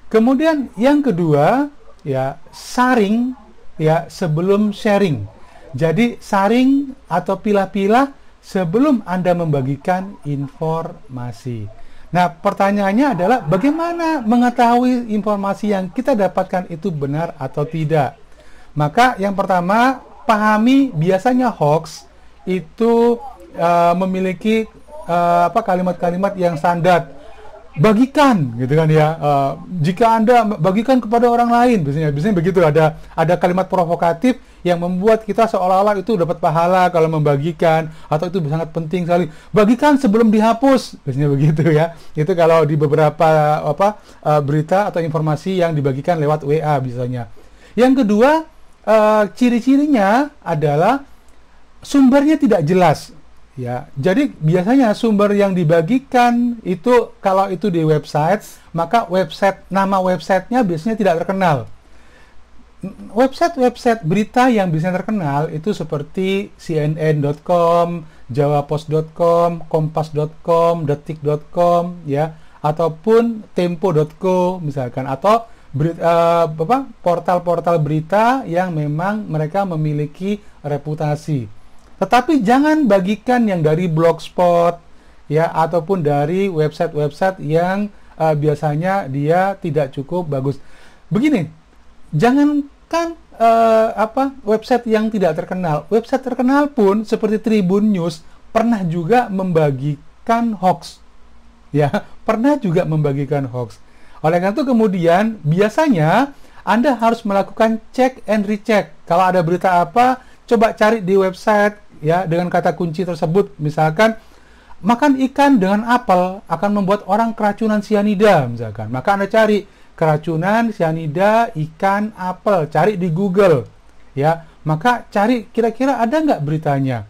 Kemudian yang kedua, ya, saring ya sebelum sharing. Jadi saring atau pilah-pilah sebelum Anda membagikan informasi. Nah, pertanyaannya adalah bagaimana mengetahui informasi yang kita dapatkan itu benar atau tidak? Maka yang pertama, pahami biasanya hoax itu memiliki kalimat-kalimat yang standar. bagikan gitu kan ya. Jika Anda bagikan kepada orang lain, biasanya begitu, ada kalimat provokatif yang membuat kita seolah-olah itu dapat pahala kalau membagikan, atau itu sangat penting sekali. Bagikan sebelum dihapus, biasanya begitu ya. Itu kalau di beberapa berita atau informasi yang dibagikan lewat WA biasanya. Yang kedua, ciri-cirinya adalah sumbernya tidak jelas. Ya, jadi biasanya sumber yang dibagikan itu kalau itu di website, maka nama websitenya biasanya tidak terkenal. Website berita yang biasanya terkenal itu seperti CNN.com, JawaPost.com, Kompas.com, Detik.com, ya, ataupun Tempo.co misalkan, atau portal-portal berita yang memang mereka memiliki reputasi. Tetapi jangan bagikan yang dari Blogspot, ya, ataupun dari website-website yang biasanya dia tidak cukup bagus. Begini, jangankan website yang tidak terkenal, website terkenal pun seperti Tribun News pernah juga membagikan hoax, ya, pernah juga membagikan hoax. Oleh karena itu kemudian biasanya Anda harus melakukan check and recheck. Kalau ada berita apa, coba cari di website, ya, dengan kata kunci tersebut. Misalkan makan ikan dengan apel akan membuat orang keracunan sianida misalkan, maka Anda cari keracunan sianida ikan apel, cari di Google, ya, maka cari kira-kira ada nggak beritanya.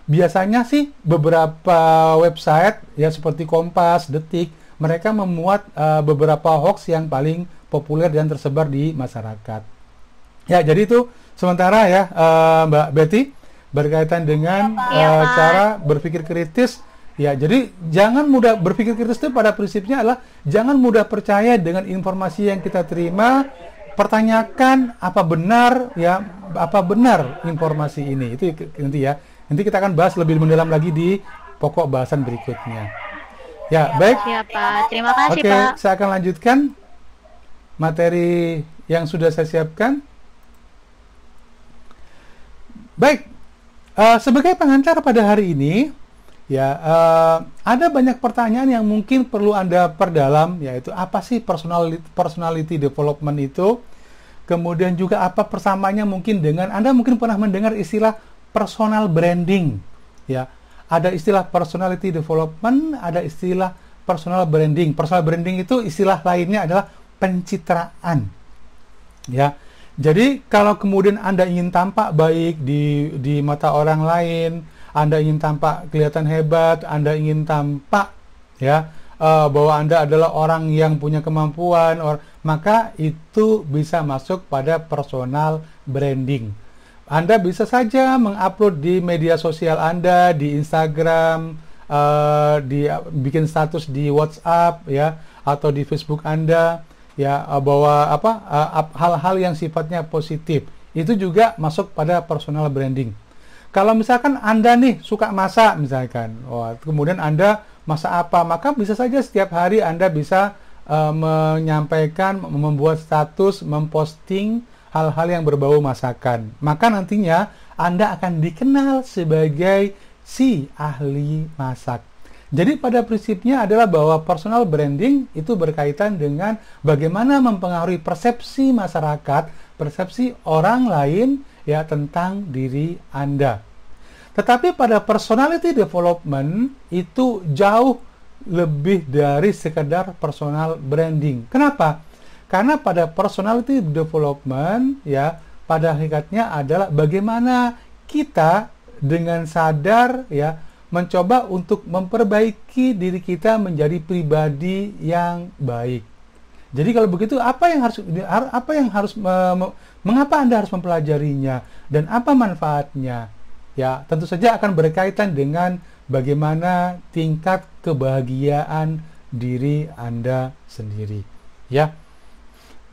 Biasanya sih beberapa website ya seperti Kompas, Detik, mereka memuat beberapa hoax yang paling populer dan tersebar di masyarakat. Ya, jadi itu sementara ya, Mbak Betty, berkaitan dengan cara berpikir kritis. Ya, jadi jangan mudah berpikir kritis itu pada prinsipnya adalah jangan mudah percaya dengan informasi yang kita terima. Pertanyakan apa benar, ya, apa benar informasi ini. Itu nanti ya. Nanti kita akan bahas lebih mendalam lagi di pokok bahasan berikutnya. Ya, baik. Ya, Pak. Terima kasih, Oke, Pak. saya akan lanjutkan materi yang sudah saya siapkan. Baik. Sebagai pengantar pada hari ini, ya, ada banyak pertanyaan yang mungkin perlu Anda perdalam, yaitu apa sih personality development itu, kemudian juga apa persamaannya mungkin dengan, Anda mungkin pernah mendengar istilah personal branding, ya, ada istilah personality development, ada istilah personal branding. Personal branding itu istilah lainnya adalah pencitraan, ya. Jadi kalau kemudian Anda ingin tampak baik di mata orang lain, Anda ingin tampak kelihatan hebat, Anda ingin tampak, ya, bahwa Anda adalah orang yang punya kemampuan, maka itu bisa masuk pada personal branding. Anda bisa saja mengupload di media sosial Anda, di Instagram, bikin status di WhatsApp, ya, atau di Facebook Anda, ya, bahwa hal-hal yang sifatnya positif itu juga masuk pada personal branding. Kalau misalkan Anda nih suka masak misalkan, kemudian Anda masak apa, maka bisa saja setiap hari Anda bisa menyampaikan, membuat status, memposting hal-hal yang berbau masakan. Maka nantinya Anda akan dikenal sebagai si ahli masak. Jadi pada prinsipnya adalah bahwa personal branding itu berkaitan dengan bagaimana mempengaruhi persepsi masyarakat, persepsi orang lain, ya, tentang diri Anda. Tetapi pada personality development itu jauh lebih dari sekedar personal branding. Kenapa? Karena pada personality development, ya, pada hakikatnya adalah bagaimana kita dengan sadar, ya, mencoba untuk memperbaiki diri kita menjadi pribadi yang baik. Jadi kalau begitu, mengapa Anda harus mempelajarinya dan apa manfaatnya? Ya, tentu saja akan berkaitan dengan bagaimana tingkat kebahagiaan diri Anda sendiri. Ya,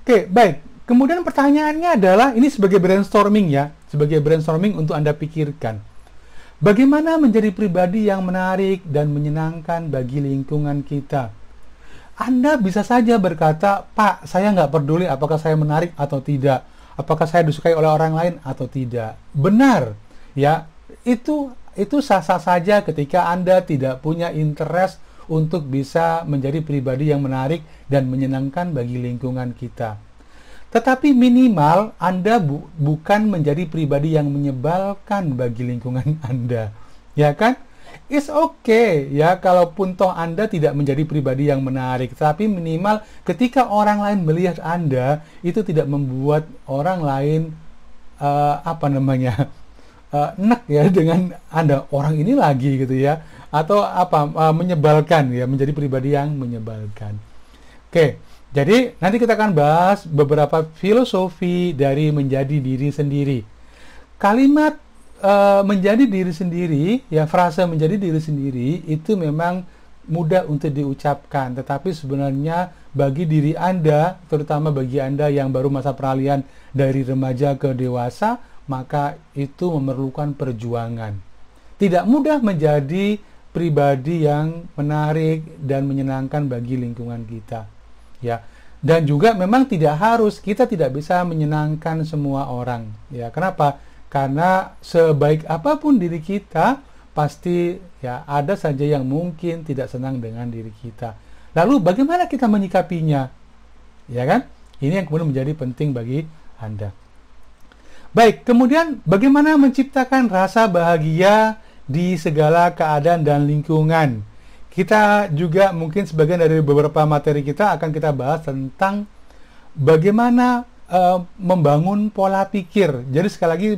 oke, baik. Kemudian pertanyaannya adalah, ini sebagai brainstorming, ya, sebagai brainstorming untuk Anda pikirkan. Bagaimana menjadi pribadi yang menarik dan menyenangkan bagi lingkungan kita? Anda bisa saja berkata, Pak, saya nggak peduli apakah saya menarik atau tidak, apakah saya disukai oleh orang lain atau tidak. Benar, ya, itu sah-sah saja ketika Anda tidak punya interest untuk bisa menjadi pribadi yang menarik dan menyenangkan bagi lingkungan kita. Tetapi minimal Anda bukan menjadi pribadi yang menyebalkan bagi lingkungan Anda. Ya kan? It's okay ya, kalaupun toh Anda tidak menjadi pribadi yang menarik, tapi minimal ketika orang lain melihat Anda, itu tidak membuat orang lain enak ya dengan Anda, orang ini lagi gitu ya, atau menyebalkan ya, menjadi pribadi yang menyebalkan. Oke, jadi nanti kita akan bahas beberapa filosofi dari menjadi diri sendiri. Kalimat menjadi diri sendiri, ya, frase menjadi diri sendiri itu memang mudah untuk diucapkan, tetapi sebenarnya bagi diri Anda, terutama bagi Anda yang baru masa peralihan dari remaja ke dewasa, maka itu memerlukan perjuangan. Tidak mudah menjadi pribadi yang menarik dan menyenangkan bagi lingkungan kita, ya. Dan juga memang kita tidak bisa menyenangkan semua orang, ya. Kenapa? Karena sebaik apapun diri kita, pasti ya ada saja yang mungkin tidak senang dengan diri kita. Lalu bagaimana kita menyikapinya? Ya kan? Ini yang kemudian menjadi penting bagi Anda. Baik, kemudian bagaimana menciptakan rasa bahagia di segala keadaan dan lingkungan? Kita juga mungkin sebagian dari beberapa materi kita akan kita bahas tentang bagaimana membangun pola pikir. Jadi sekali lagi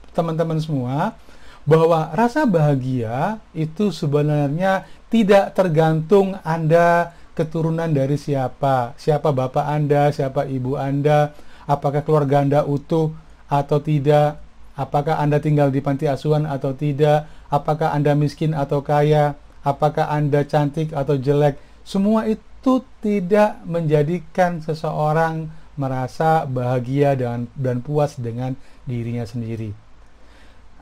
teman-teman semua, bahwa rasa bahagia itu sebenarnya tidak tergantung Anda keturunan dari siapa bapak Anda, siapa ibu Anda, apakah keluarga Anda utuh atau tidak, apakah Anda tinggal di panti asuhan atau tidak, apakah Anda miskin atau kaya, apakah Anda cantik atau jelek. Semua itu tidak menjadikan seseorang merasa bahagia dan puas dengan dirinya sendiri.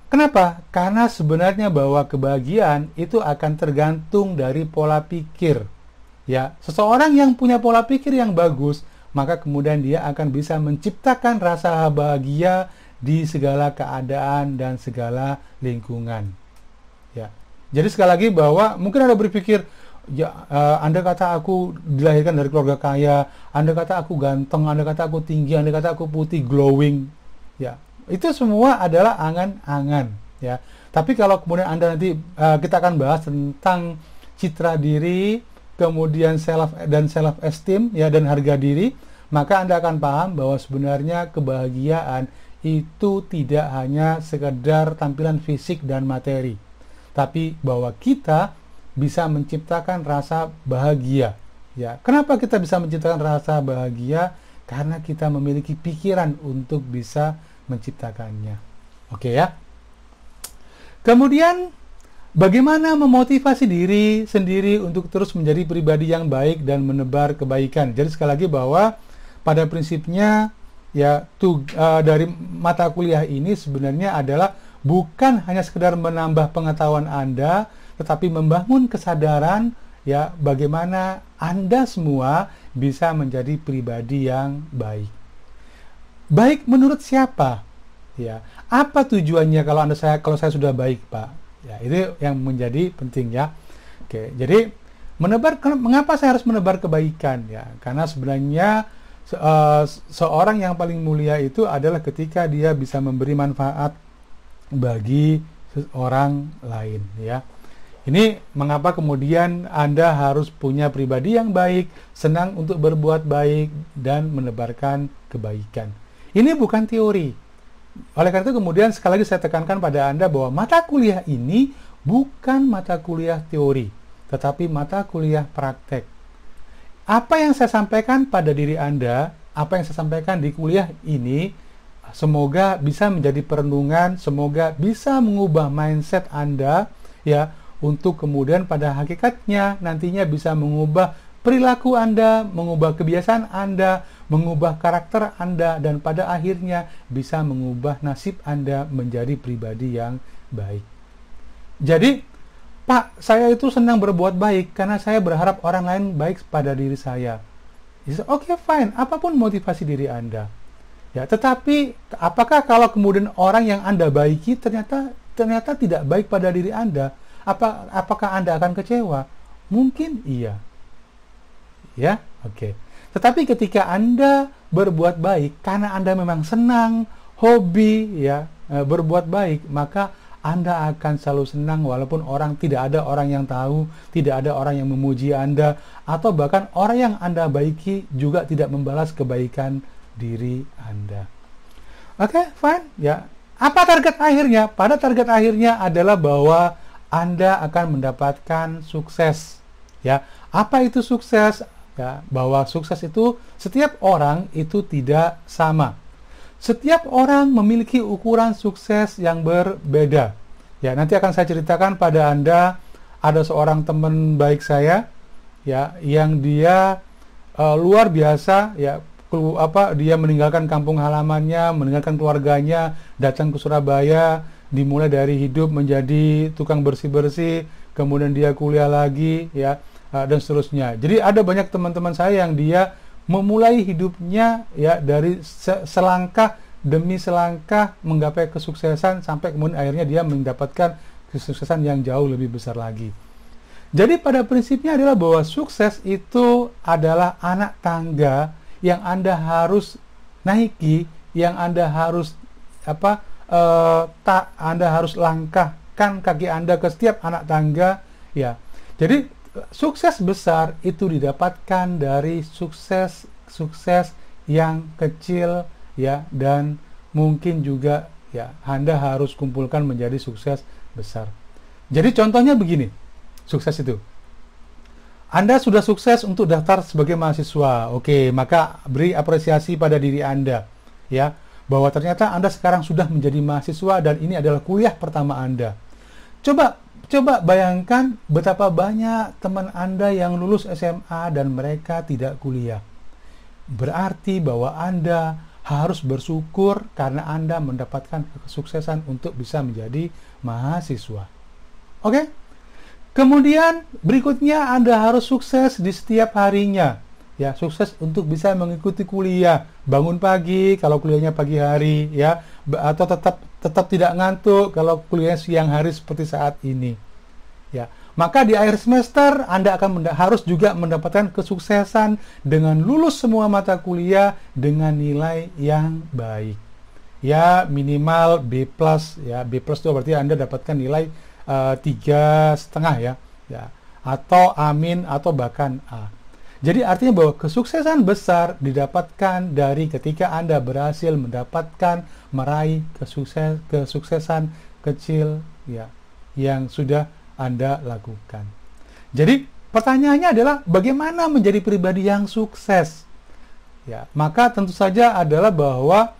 Kenapa? Karena sebenarnya bahwa kebahagiaan itu akan tergantung dari pola pikir. Ya, seseorang yang punya pola pikir yang bagus, maka kemudian dia akan bisa menciptakan rasa bahagia di segala keadaan dan segala lingkungan. Ya. Jadi sekali lagi bahwa mungkin Anda berpikir, ya, Anda kata aku dilahirkan dari keluarga kaya, Anda kata aku ganteng, Anda kata aku tinggi, Anda kata aku putih, glowing. Ya. Itu semua adalah angan-angan, ya. Tapi kalau kemudian Anda nanti kita akan bahas tentang citra diri, kemudian self esteem, ya, dan harga diri, maka Anda akan paham bahwa sebenarnya kebahagiaan itu tidak hanya sekedar tampilan fisik dan materi, tapi bahwa kita bisa menciptakan rasa bahagia, ya. Kenapa kita bisa menciptakan rasa bahagia? Karena kita memiliki pikiran untuk bisa menciptakannya. Oke ya. Kemudian bagaimana memotivasi diri sendiri untuk terus menjadi pribadi yang baik dan menebar kebaikan. Jadi sekali lagi bahwa pada prinsipnya ya dari mata kuliah ini sebenarnya adalah bukan hanya sekedar menambah pengetahuan Anda, tetapi membangun kesadaran ya bagaimana Anda semua bisa menjadi pribadi yang baik. Baik menurut siapa? Ya, apa tujuannya kalau saya sudah baik, Pak? Ya, itu yang menjadi penting ya. Oke, jadi mengapa saya harus menebar kebaikan ya? Karena sebenarnya seorang yang paling mulia itu adalah ketika dia bisa memberi manfaat bagi orang lain ya. Ini mengapa kemudian Anda harus punya pribadi yang baik, senang untuk berbuat baik dan menebarkan kebaikan. Ini bukan teori. Oleh karena itu kemudian sekali lagi saya tekankan pada Anda bahwa mata kuliah ini bukan mata kuliah teori, tetapi mata kuliah praktek. Apa yang saya sampaikan pada diri Anda, apa yang saya sampaikan di kuliah ini, semoga bisa menjadi perenungan, semoga bisa mengubah mindset Anda ya, untuk kemudian pada hakikatnya nantinya bisa mengubah perilaku Anda, mengubah kebiasaan Anda, mengubah karakter Anda, dan pada akhirnya bisa mengubah nasib Anda menjadi pribadi yang baik. Jadi, Pak, saya itu senang berbuat baik karena saya berharap orang lain baik pada diri saya. Oke, fine, apapun motivasi diri Anda. Ya, tetapi apakah kalau kemudian orang yang Anda baiki ternyata tidak baik pada diri Anda, apakah Anda akan kecewa? Mungkin iya. Ya, oke. Tetapi ketika Anda berbuat baik karena Anda memang senang, hobi ya, berbuat baik, maka Anda akan selalu senang walaupun tidak ada orang yang tahu, tidak ada orang yang memuji Anda, atau bahkan orang yang Anda baiki juga tidak membalas kebaikan diri Anda. Oke, fine. Ya. Apa target akhirnya? Pada target akhirnya adalah bahwa Anda akan mendapatkan sukses. Ya. Apa itu sukses? Ya, bahwa sukses itu setiap orang itu tidak sama. Setiap orang memiliki ukuran sukses yang berbeda. Ya, nanti akan saya ceritakan pada Anda, ada seorang teman baik saya, ya, yang dia luar biasa, ya, dia meninggalkan kampung halamannya, meninggalkan keluarganya, datang ke Surabaya, dimulai dari hidup menjadi tukang bersih-bersih, kemudian dia kuliah lagi, ya, dan seterusnya. Jadi ada banyak teman-teman saya yang dia memulai hidupnya ya dari selangkah demi selangkah menggapai kesuksesan sampai kemudian akhirnya dia mendapatkan kesuksesan yang jauh lebih besar lagi. Jadi pada prinsipnya adalah bahwa sukses itu adalah anak tangga yang Anda harus naiki, yang Anda harus Anda harus langkahkan kaki Anda ke setiap anak tangga ya. Jadi sukses besar itu didapatkan dari sukses yang kecil ya, dan mungkin juga ya Anda harus kumpulkan menjadi sukses besar. Jadi contohnya begini, sukses itu. Anda sudah sukses untuk daftar sebagai mahasiswa. Oke, maka beri apresiasi pada diri Anda ya, bahwa ternyata Anda sekarang sudah menjadi mahasiswa dan ini adalah kuliah pertama Anda. Coba bayangkan betapa banyak teman Anda yang lulus SMA dan mereka tidak kuliah. Berarti bahwa Anda harus bersyukur karena Anda mendapatkan kesuksesan untuk bisa menjadi mahasiswa. Oke? Kemudian berikutnya Anda harus sukses di setiap harinya. Ya, sukses untuk bisa mengikuti kuliah, bangun pagi kalau kuliahnya pagi hari ya, atau tetap tidak ngantuk kalau kuliahnya siang hari seperti saat ini. Ya, maka di akhir semester Anda harus juga mendapatkan kesuksesan dengan lulus semua mata kuliah dengan nilai yang baik. Ya, minimal B+, ya. B+ itu berarti Anda dapatkan nilai 3,5 ya, atau amin atau bahkan A. Jadi artinya bahwa kesuksesan besar didapatkan dari ketika Anda berhasil meraih kesuksesan kecil ya yang sudah Anda lakukan. Jadi pertanyaannya adalah bagaimana menjadi pribadi yang sukses? Ya, maka tentu saja adalah bahwa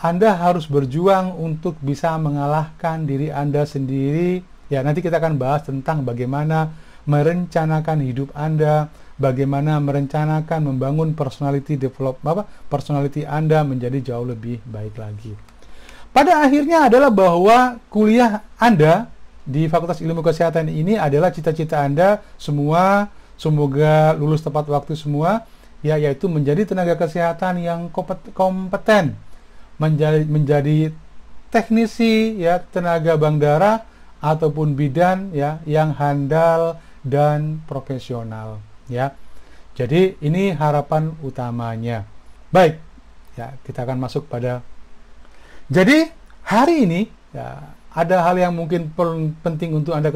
Anda harus berjuang untuk bisa mengalahkan diri Anda sendiri. Ya, nanti kita akan bahas tentang bagaimana merencanakan hidup Anda, bagaimana merencanakan membangun personality Anda menjadi jauh lebih baik lagi. Pada akhirnya adalah bahwa kuliah Anda di Fakultas Ilmu Kesehatan ini adalah cita-cita Anda semua, semoga lulus tepat waktu semua, ya, yaitu menjadi tenaga kesehatan yang kompeten, menjadi teknisi ya, tenaga bandara ataupun bidan ya yang handal dan profesional ya. Jadi ini harapan utamanya. Baik, ya kita akan masuk pada. Jadi hari ini ya ada hal yang mungkin penting untuk Anda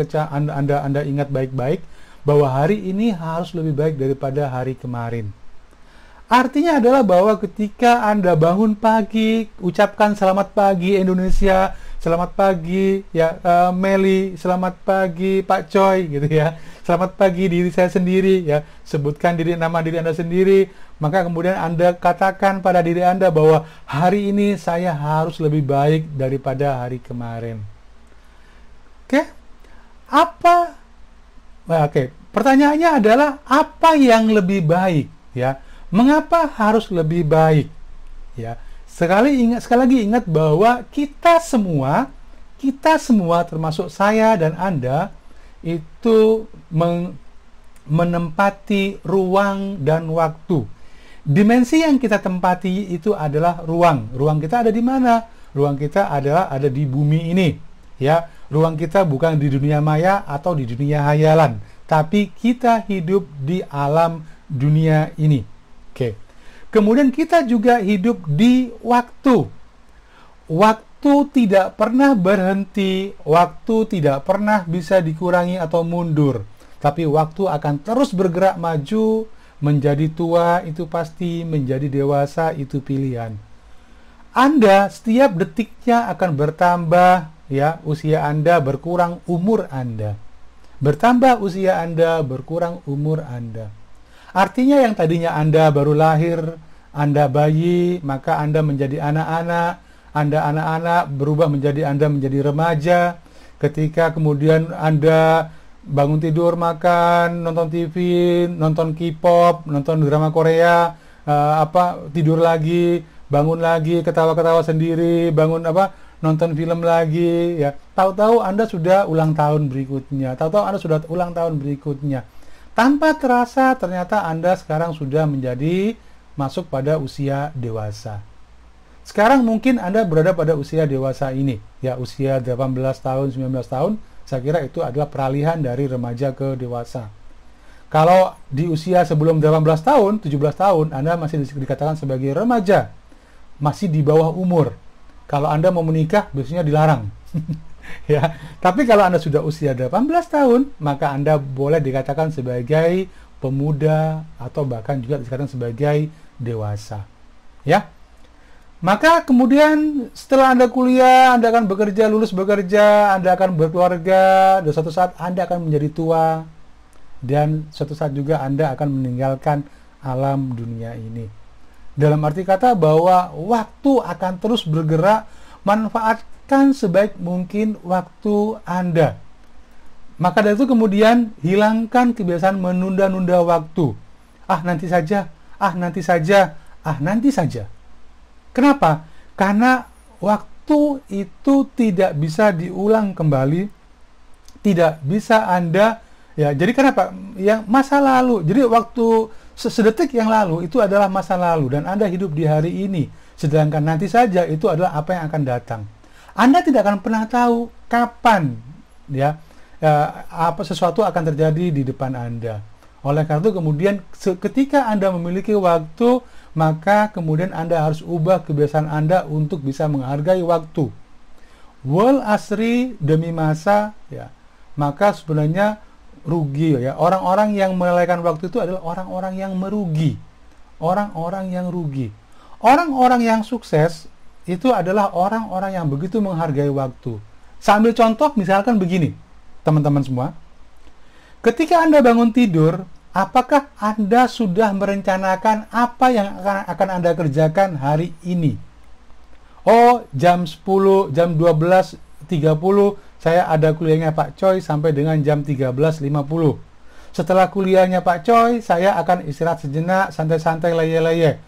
ingat baik-baik, bahwa hari ini harus lebih baik daripada hari kemarin. Artinya adalah bahwa ketika Anda bangun pagi, ucapkan selamat pagi Indonesia, selamat pagi ya Meli, selamat pagi Pak Choi gitu ya. Selamat pagi diri saya sendiri ya. Sebutkan nama diri Anda sendiri, maka kemudian Anda katakan pada diri Anda bahwa hari ini saya harus lebih baik daripada hari kemarin. Oke? Pertanyaannya adalah apa yang lebih baik ya? Mengapa harus lebih baik? Ya, sekali lagi ingat bahwa kita semua termasuk saya dan Anda itu menempati ruang dan waktu. Dimensi yang kita tempati itu adalah ruang. Ruang kita ada di mana? Ruang kita ada di bumi ini. Ya, ruang kita bukan di dunia maya atau di dunia hayalan, tapi kita hidup di alam dunia ini. Oke. Kemudian kita juga hidup di waktu. Waktu tidak pernah berhenti, waktu tidak pernah bisa dikurangi atau mundur. Tapi waktu akan terus bergerak maju, menjadi tua itu pasti, menjadi dewasa itu pilihan. Anda setiap detiknya akan bertambah, ya, usia Anda berkurang, umur Anda bertambah, usia Anda berkurang, umur Anda. Artinya yang tadinya Anda baru lahir, Anda bayi, maka Anda menjadi anak-anak, Anda anak-anak berubah menjadi Anda menjadi remaja. Ketika kemudian Anda bangun tidur, makan, nonton TV, nonton K-pop, nonton drama Korea, tidur lagi, bangun lagi, ketawa-ketawa sendiri, nonton film lagi, ya. Tahu-tahu Anda sudah ulang tahun berikutnya, tahu-tahu Anda sudah ulang tahun berikutnya. Tanpa terasa ternyata Anda sekarang sudah menjadi masuk pada usia dewasa. Sekarang mungkin Anda berada pada usia dewasa ini, ya, usia 18 tahun, 19 tahun, saya kira itu adalah peralihan dari remaja ke dewasa. Kalau di usia sebelum 18 tahun, 17 tahun, Anda masih dikatakan sebagai remaja, masih di bawah umur. Kalau Anda mau menikah, biasanya dilarang. Ya, tapi kalau Anda sudah usia 18 tahun, maka Anda boleh dikatakan sebagai pemuda atau bahkan juga dikatakan sebagai dewasa. Ya. Maka kemudian setelah Anda kuliah, Anda akan bekerja, lulus bekerja, Anda akan berkeluarga, dan suatu saat Anda akan menjadi tua, dan suatu saat juga Anda akan meninggalkan alam dunia ini. Dalam arti kata bahwa waktu akan terus bergerak, manfaatkan sebaik mungkin waktu Anda. Maka dari itu kemudian hilangkan kebiasaan menunda-nunda waktu. Nanti saja, nanti saja, nanti saja. Kenapa? Karena waktu itu tidak bisa diulang kembali, tidak bisa Anda, ya, jadi kenapa? Yang masa lalu, jadi waktu sedetik yang lalu itu adalah masa lalu dan Anda hidup di hari ini, sedangkan nanti saja itu adalah apa yang akan datang. Anda tidak akan pernah tahu kapan, ya, apa sesuatu akan terjadi di depan Anda. Oleh karena itu kemudian ketika Anda memiliki waktu, maka kemudian Anda harus ubah kebiasaan Anda untuk bisa menghargai waktu. Wal asri, demi masa, ya, maka sebenarnya rugi, ya. Orang-orang yang melalaikan waktu itu adalah orang-orang yang merugi. Orang-orang yang rugi. Orang-orang yang sukses itu adalah orang-orang yang begitu menghargai waktu. Sambil contoh misalkan begini, teman-teman semua. Ketika Anda bangun tidur, apakah Anda sudah merencanakan apa yang akan Anda kerjakan hari ini? Oh, jam 10, jam 12.30 saya ada kuliahnya Pak Choi sampai dengan jam 13.50. Setelah kuliahnya Pak Choi, saya akan istirahat sejenak, santai-santai, leye-leye.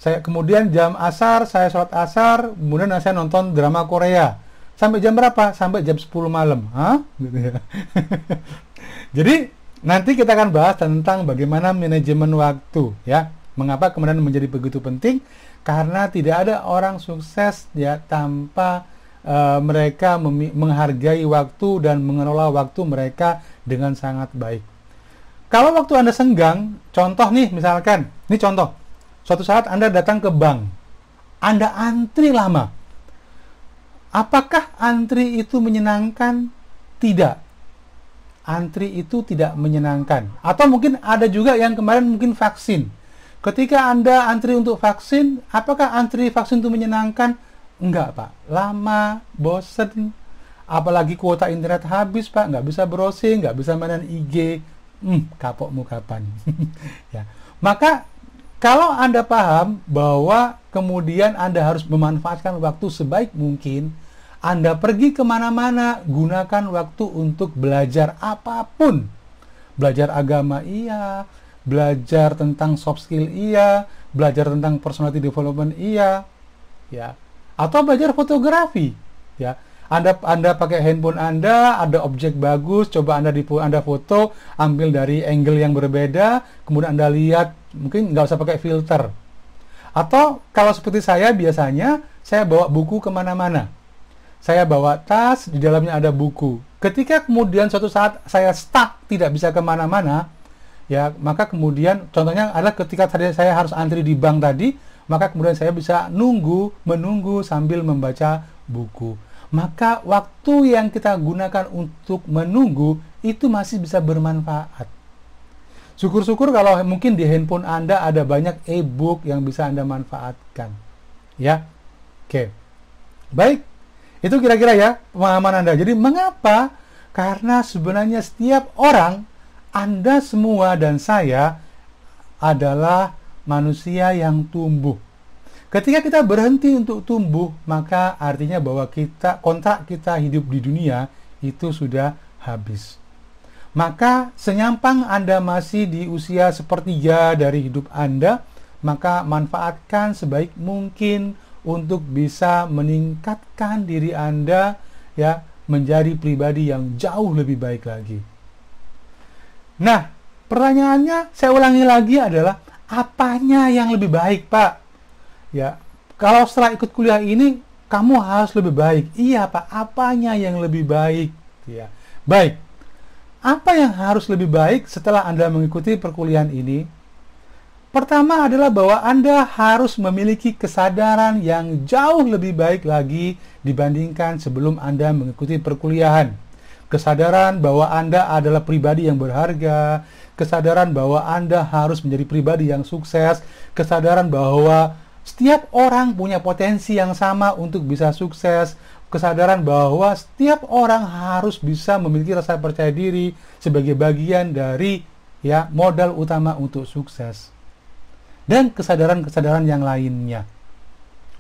Kemudian jam asar, saya sholat asar, kemudian saya nonton drama Korea. Sampai jam berapa? Sampai jam 10 malam. Gitu ya. Jadi, nanti kita akan bahas tentang bagaimana manajemen waktu, ya. Mengapa kemudian menjadi begitu penting? Karena tidak ada orang sukses, ya, tanpa mereka menghargai waktu dan mengelola waktu mereka dengan sangat baik. Kalau waktu Anda senggang, contoh nih misalkan, ini contoh, suatu saat Anda datang ke bank, Anda antri lama. Apakah antri itu menyenangkan? Tidak. Antri itu tidak menyenangkan. Atau mungkin ada juga yang kemarin mungkin vaksin. Ketika Anda antri untuk vaksin, apakah antri vaksin itu menyenangkan? Enggak, Pak. Lama, bosen. Apalagi kuota internet habis, Pak. Nggak bisa browsing, nggak bisa mainan IG. Kapokmu kapan? Ya. Maka, kalau Anda paham bahwa kemudian Anda harus memanfaatkan waktu sebaik mungkin, Anda pergi kemana-mana, gunakan waktu untuk belajar apapun. Belajar agama iya, belajar tentang soft skill iya, belajar tentang personality development iya, ya. Atau belajar fotografi, ya. Anda pakai handphone Anda, ada objek bagus, coba Anda foto, ambil dari angle yang berbeda, kemudian Anda lihat, mungkin nggak usah pakai filter. Atau kalau seperti saya biasanya, saya bawa buku kemana-mana. Saya bawa tas, di dalamnya ada buku. Ketika kemudian suatu saat saya stuck, tidak bisa kemana-mana, ya, maka kemudian contohnya adalah ketika tadi saya harus antri di bank tadi, maka kemudian saya bisa menunggu sambil membaca buku. Maka waktu yang kita gunakan untuk menunggu itu masih bisa bermanfaat. Syukur-syukur kalau mungkin di handphone Anda ada banyak e-book yang bisa Anda manfaatkan. Ya, oke. Baik, itu kira-kira ya pemahaman Anda. Jadi mengapa? Karena sebenarnya setiap orang, Anda semua dan saya adalah manusia yang tumbuh. Ketika kita berhenti untuk tumbuh, maka artinya bahwa kontrak kita hidup di dunia itu sudah habis. Maka senyampang Anda masih di usia sepertiga dari hidup Anda, maka manfaatkan sebaik mungkin untuk bisa meningkatkan diri Anda ya menjadi pribadi yang jauh lebih baik lagi. Nah, pertanyaannya saya ulangi lagi adalah apanya yang lebih baik, Pak? Ya, kalau setelah ikut kuliah ini kamu harus lebih baik. Iya, Pak, apanya yang lebih baik? Ya. Baik. Apa yang harus lebih baik setelah Anda mengikuti perkuliahan ini? Pertama adalah bahwa Anda harus memiliki kesadaran yang jauh lebih baik lagi dibandingkan sebelum Anda mengikuti perkuliahan. Kesadaran bahwa Anda adalah pribadi yang berharga, kesadaran bahwa Anda harus menjadi pribadi yang sukses, kesadaran bahwa setiap orang punya potensi yang sama untuk bisa sukses, kesadaran bahwa setiap orang harus bisa memiliki rasa percaya diri sebagai bagian dari ya modal utama untuk sukses. Dan kesadaran-kesadaran yang lainnya.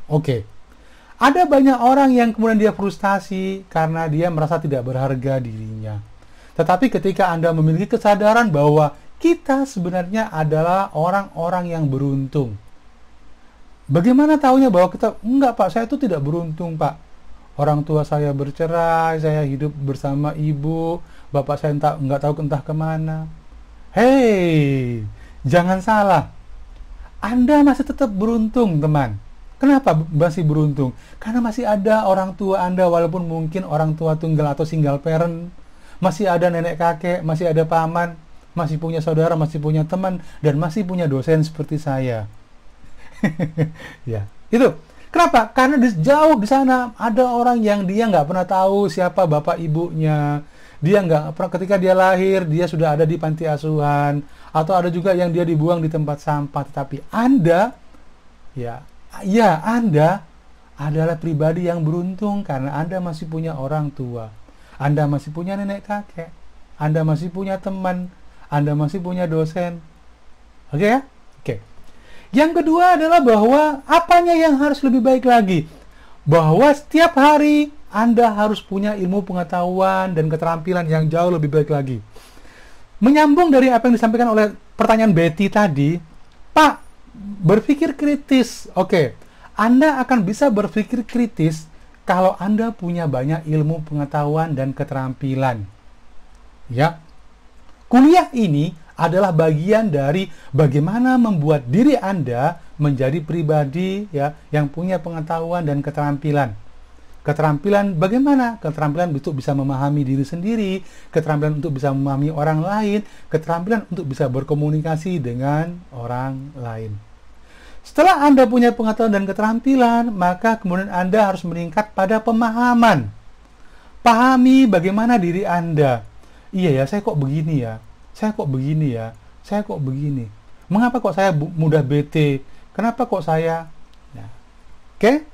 Oke. Ada banyak orang yang kemudian dia frustasi karena dia merasa tidak berharga dirinya. Tetapi ketika Anda memiliki kesadaran bahwa kita sebenarnya adalah orang-orang yang beruntung. Bagaimana taunya bahwa kita, enggak Pak, saya itu tidak beruntung Pak. Orang tua saya bercerai, saya hidup bersama ibu, bapak saya enggak tahu entah kemana. Hei, jangan salah. Anda masih tetap beruntung, teman. Kenapa masih beruntung? Karena masih ada orang tua Anda, walaupun mungkin orang tua tunggal atau single parent. Masih ada nenek kakek, masih ada paman, masih punya saudara, masih punya teman, dan masih punya dosen seperti saya. Ya, itu. Kenapa? Karena jauh di sana ada orang yang dia nggak pernah tahu siapa bapak ibunya. Dia nggak pernah, ketika dia lahir, dia sudah ada di panti asuhan. Atau ada juga yang dia dibuang di tempat sampah. Tetapi Anda, Anda adalah pribadi yang beruntung karena Anda masih punya orang tua. Anda masih punya nenek kakek. Anda masih punya teman. Anda masih punya dosen. Oke ya? Oke. Yang kedua adalah bahwa apanya yang harus lebih baik lagi? Bahwa setiap hari Anda harus punya ilmu pengetahuan dan keterampilan yang jauh lebih baik lagi. Menyambung dari apa yang disampaikan oleh pertanyaan Betty tadi, Pak, berpikir kritis. Oke, Anda akan bisa berpikir kritis kalau Anda punya banyak ilmu pengetahuan dan keterampilan. Ya, kuliah ini adalah bagian dari bagaimana membuat diri Anda menjadi pribadi ya yang punya pengetahuan dan keterampilan. Keterampilan bagaimana? Keterampilan untuk bisa memahami diri sendiri, keterampilan untuk bisa memahami orang lain, keterampilan untuk bisa berkomunikasi dengan orang lain. Setelah Anda punya pengetahuan dan keterampilan, maka kemudian Anda harus meningkat pada pemahaman. Pahami bagaimana diri Anda. Iya ya, saya kok begini ya. Saya kok begini ya. Saya kok begini. Mengapa kok saya mudah bete? Kenapa kok saya? Nah, oke?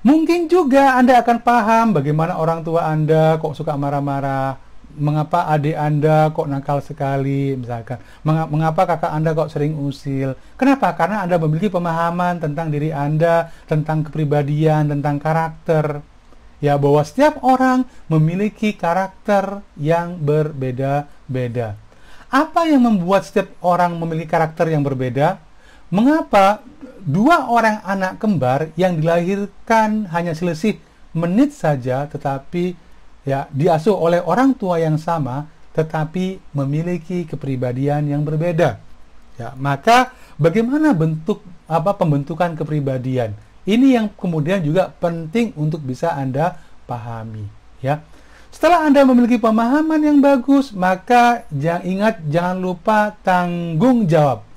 Mungkin juga Anda akan paham bagaimana orang tua Anda kok suka marah-marah, mengapa adik Anda kok nakal sekali, misalkan. Mengapa kakak Anda kok sering usil. Kenapa? Karena Anda memiliki pemahaman tentang diri Anda, tentang kepribadian, tentang karakter. Ya, bahwa setiap orang memiliki karakter yang berbeda-beda. Apa yang membuat setiap orang memiliki karakter yang berbeda? Mengapa dua orang anak kembar yang dilahirkan hanya selisih menit saja tetapi ya diasuh oleh orang tua yang sama tetapi memiliki kepribadian yang berbeda? Ya, maka bagaimana pembentukan kepribadian? Ini yang kemudian juga penting untuk bisa Anda pahami, ya. Setelah Anda memiliki pemahaman yang bagus, maka jangan lupa tanggung jawab.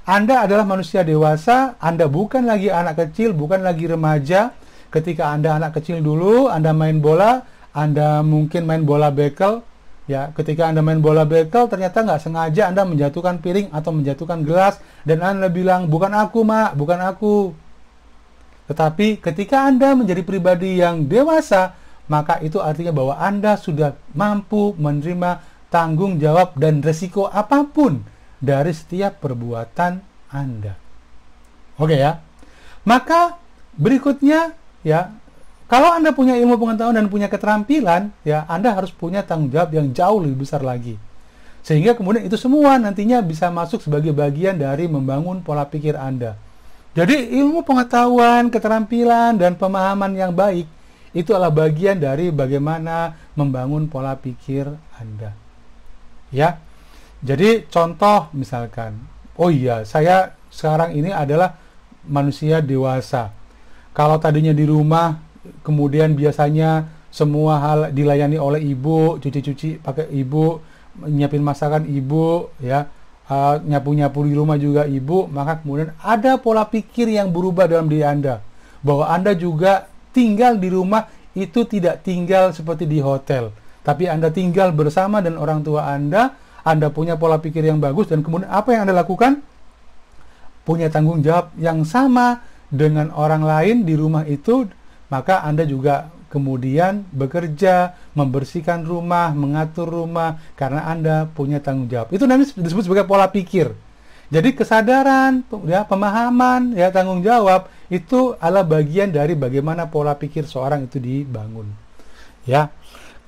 Anda adalah manusia dewasa, Anda bukan lagi anak kecil, bukan lagi remaja. Ketika Anda anak kecil dulu, Anda main bola, Anda mungkin main bola bekel. Ya, ketika Anda main bola bekel, ternyata nggak sengaja Anda menjatuhkan piring atau menjatuhkan gelas, dan Anda bilang, bukan aku, Mak, bukan aku. Tetapi ketika Anda menjadi pribadi yang dewasa, maka itu artinya bahwa Anda sudah mampu menerima tanggung jawab dan resiko apapun dari setiap perbuatan Anda. Oke ya. Maka berikutnya ya, kalau Anda punya ilmu pengetahuan dan punya keterampilan, ya Anda harus punya tanggung jawab yang jauh lebih besar lagi. Sehingga kemudian itu semua nantinya bisa masuk sebagai bagian dari membangun pola pikir Anda. Jadi ilmu pengetahuan, keterampilan, dan pemahaman yang baik itu adalah bagian dari bagaimana membangun pola pikir Anda. Ya. Jadi contoh misalkan, oh iya, saya sekarang ini adalah manusia dewasa. Kalau tadinya di rumah, kemudian biasanya semua hal dilayani oleh ibu, cuci-cuci pakai ibu, nyiapin masakan ibu, ya, nyapu-nyapu di rumah juga ibu, maka kemudian ada pola pikir yang berubah dalam diri Anda, bahwa Anda juga tinggal di rumah itu tidak tinggal seperti di hotel, tapi Anda tinggal bersama dan orang tua Anda punya pola pikir yang bagus, dan kemudian apa yang Anda lakukan? Punya tanggung jawab yang sama dengan orang lain di rumah itu, maka Anda juga kemudian bekerja, membersihkan rumah, mengatur rumah, karena Anda punya tanggung jawab. Itu namanya disebut sebagai pola pikir. Jadi kesadaran, ya, pemahaman, ya, tanggung jawab itu adalah bagian dari bagaimana pola pikir seorang itu dibangun. Ya,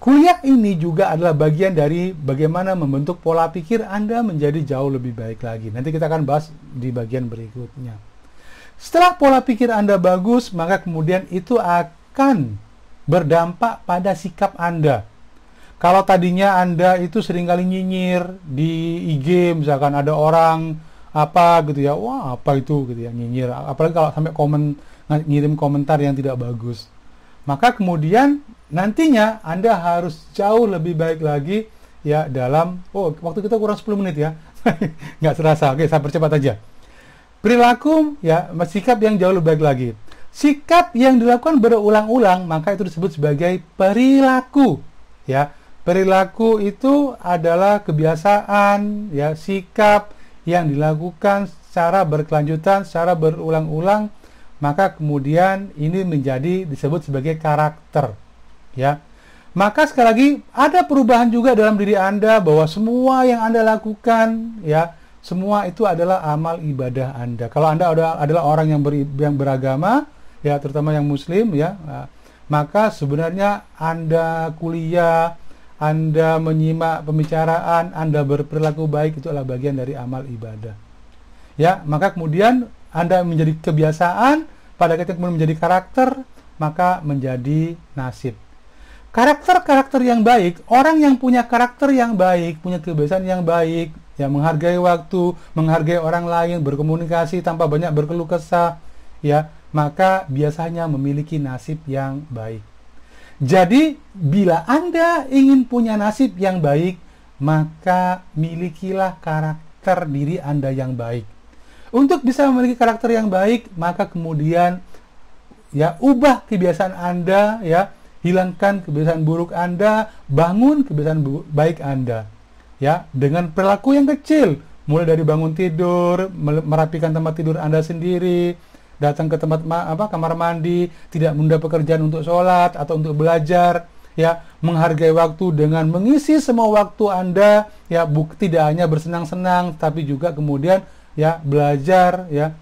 kuliah ini juga adalah bagian dari bagaimana membentuk pola pikir Anda menjadi jauh lebih baik lagi. Nanti kita akan bahas di bagian berikutnya. Setelah pola pikir Anda bagus, maka kemudian itu akan berdampak pada sikap Anda. Kalau tadinya Anda itu seringkali nyinyir di IG, misalkan ada orang apa gitu ya, wah apa itu gitu ya, nyinyir, apalagi kalau sampai ngirim komentar yang tidak bagus, maka kemudian nantinya Anda harus jauh lebih baik lagi ya dalam, oh waktu kita kurang 10 menit ya, nggak serasa, oke saya percepat aja. Perilaku ya, sikap yang jauh lebih baik lagi. Sikap yang dilakukan berulang-ulang, maka itu disebut sebagai perilaku ya. Perilaku itu adalah kebiasaan ya, sikap yang dilakukan secara berkelanjutan, secara berulang-ulang, maka kemudian ini disebut sebagai karakter ya. Maka sekali lagi ada perubahan juga dalam diri Anda, bahwa semua yang Anda lakukan ya, semua itu adalah amal ibadah Anda. Kalau Anda adalah orang yang beragama ya, terutama yang muslim ya, maka sebenarnya Anda kuliah, Anda menyimak pembicaraan, Anda berperilaku baik, itu adalah bagian dari amal ibadah. Ya, maka kemudian Anda menjadi kebiasaan, pada ketika kemudian menjadi karakter, maka menjadi nasib. Karakter-karakter yang baik, orang yang punya karakter yang baik, punya kebiasaan yang baik, ya, menghargai waktu, menghargai orang lain, berkomunikasi tanpa banyak berkeluh kesah, ya, maka biasanya memiliki nasib yang baik. Jadi, bila Anda ingin punya nasib yang baik, maka milikilah karakter diri Anda yang baik. Untuk bisa memiliki karakter yang baik, maka kemudian ya, ubah kebiasaan Anda ya, hilangkan kebiasaan buruk Anda, bangun kebiasaan baik Anda. Ya, dengan perilaku yang kecil, mulai dari bangun tidur, merapikan tempat tidur Anda sendiri, datang ke tempat kamar mandi, tidak menunda pekerjaan untuk sholat atau untuk belajar, ya, menghargai waktu dengan mengisi semua waktu Anda, ya, tidak hanya bersenang-senang, tapi juga kemudian ya belajar, ya,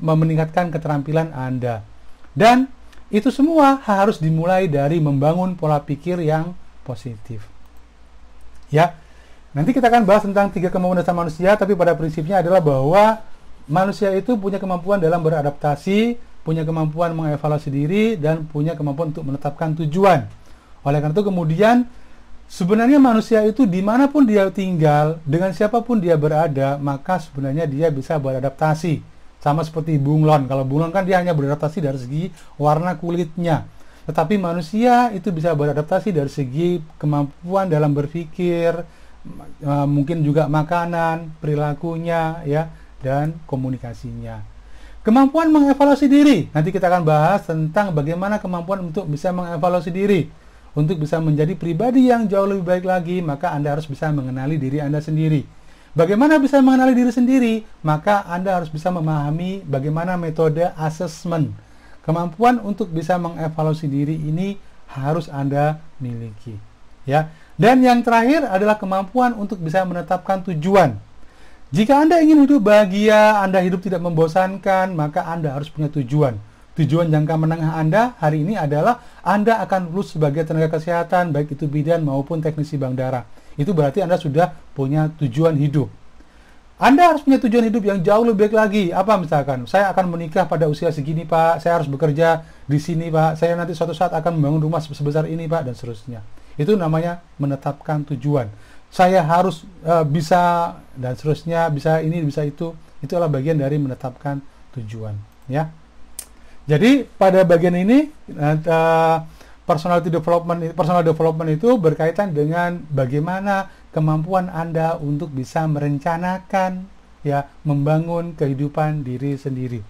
meningkatkan keterampilan Anda. Dan itu semua harus dimulai dari membangun pola pikir yang positif. Ya, nanti kita akan bahas tentang 3 kemampuan dasar manusia, tapi pada prinsipnya adalah bahwa manusia itu punya kemampuan dalam beradaptasi, punya kemampuan mengevaluasi diri, dan punya kemampuan untuk menetapkan tujuan. Oleh karena itu kemudian sebenarnya manusia itu dimanapun dia tinggal, dengan siapapun dia berada, maka sebenarnya dia bisa beradaptasi. Sama seperti bunglon. Kalau bunglon kan dia hanya beradaptasi dari segi warna kulitnya. Tetapi manusia itu bisa beradaptasi dari segi kemampuan dalam berpikir, mungkin juga makanan, perilakunya, ya, dan komunikasinya. Kemampuan mengevaluasi diri. Nanti kita akan bahas tentang bagaimana kemampuan untuk bisa mengevaluasi diri. Untuk bisa menjadi pribadi yang jauh lebih baik lagi, maka Anda harus bisa mengenali diri Anda sendiri. Bagaimana bisa mengenali diri sendiri? Maka Anda harus bisa memahami bagaimana metode assessment. Kemampuan untuk bisa mengevaluasi diri ini harus Anda miliki, ya. Dan yang terakhir adalah kemampuan untuk bisa menetapkan tujuan. Jika Anda ingin hidup bahagia, Anda hidup tidak membosankan, maka Anda harus punya tujuan. Tujuan jangka menengah Anda hari ini adalah Anda akan lulus sebagai tenaga kesehatan, baik itu bidan maupun teknisi bank darah. Itu berarti Anda sudah punya tujuan hidup. Anda harus punya tujuan hidup yang jauh lebih baik lagi. Apa misalkan, saya akan menikah pada usia segini Pak, saya harus bekerja di sini Pak, saya nanti suatu saat akan membangun rumah sebesar ini Pak, dan seterusnya. Itu namanya menetapkan tujuan. Saya harus bisa, dan seterusnya, bisa ini, bisa itu. Itu adalah bagian dari menetapkan tujuan, ya. Jadi pada bagian ini personal development itu berkaitan dengan bagaimana kemampuan Anda untuk bisa merencanakan, ya, membangun kehidupan diri sendiri.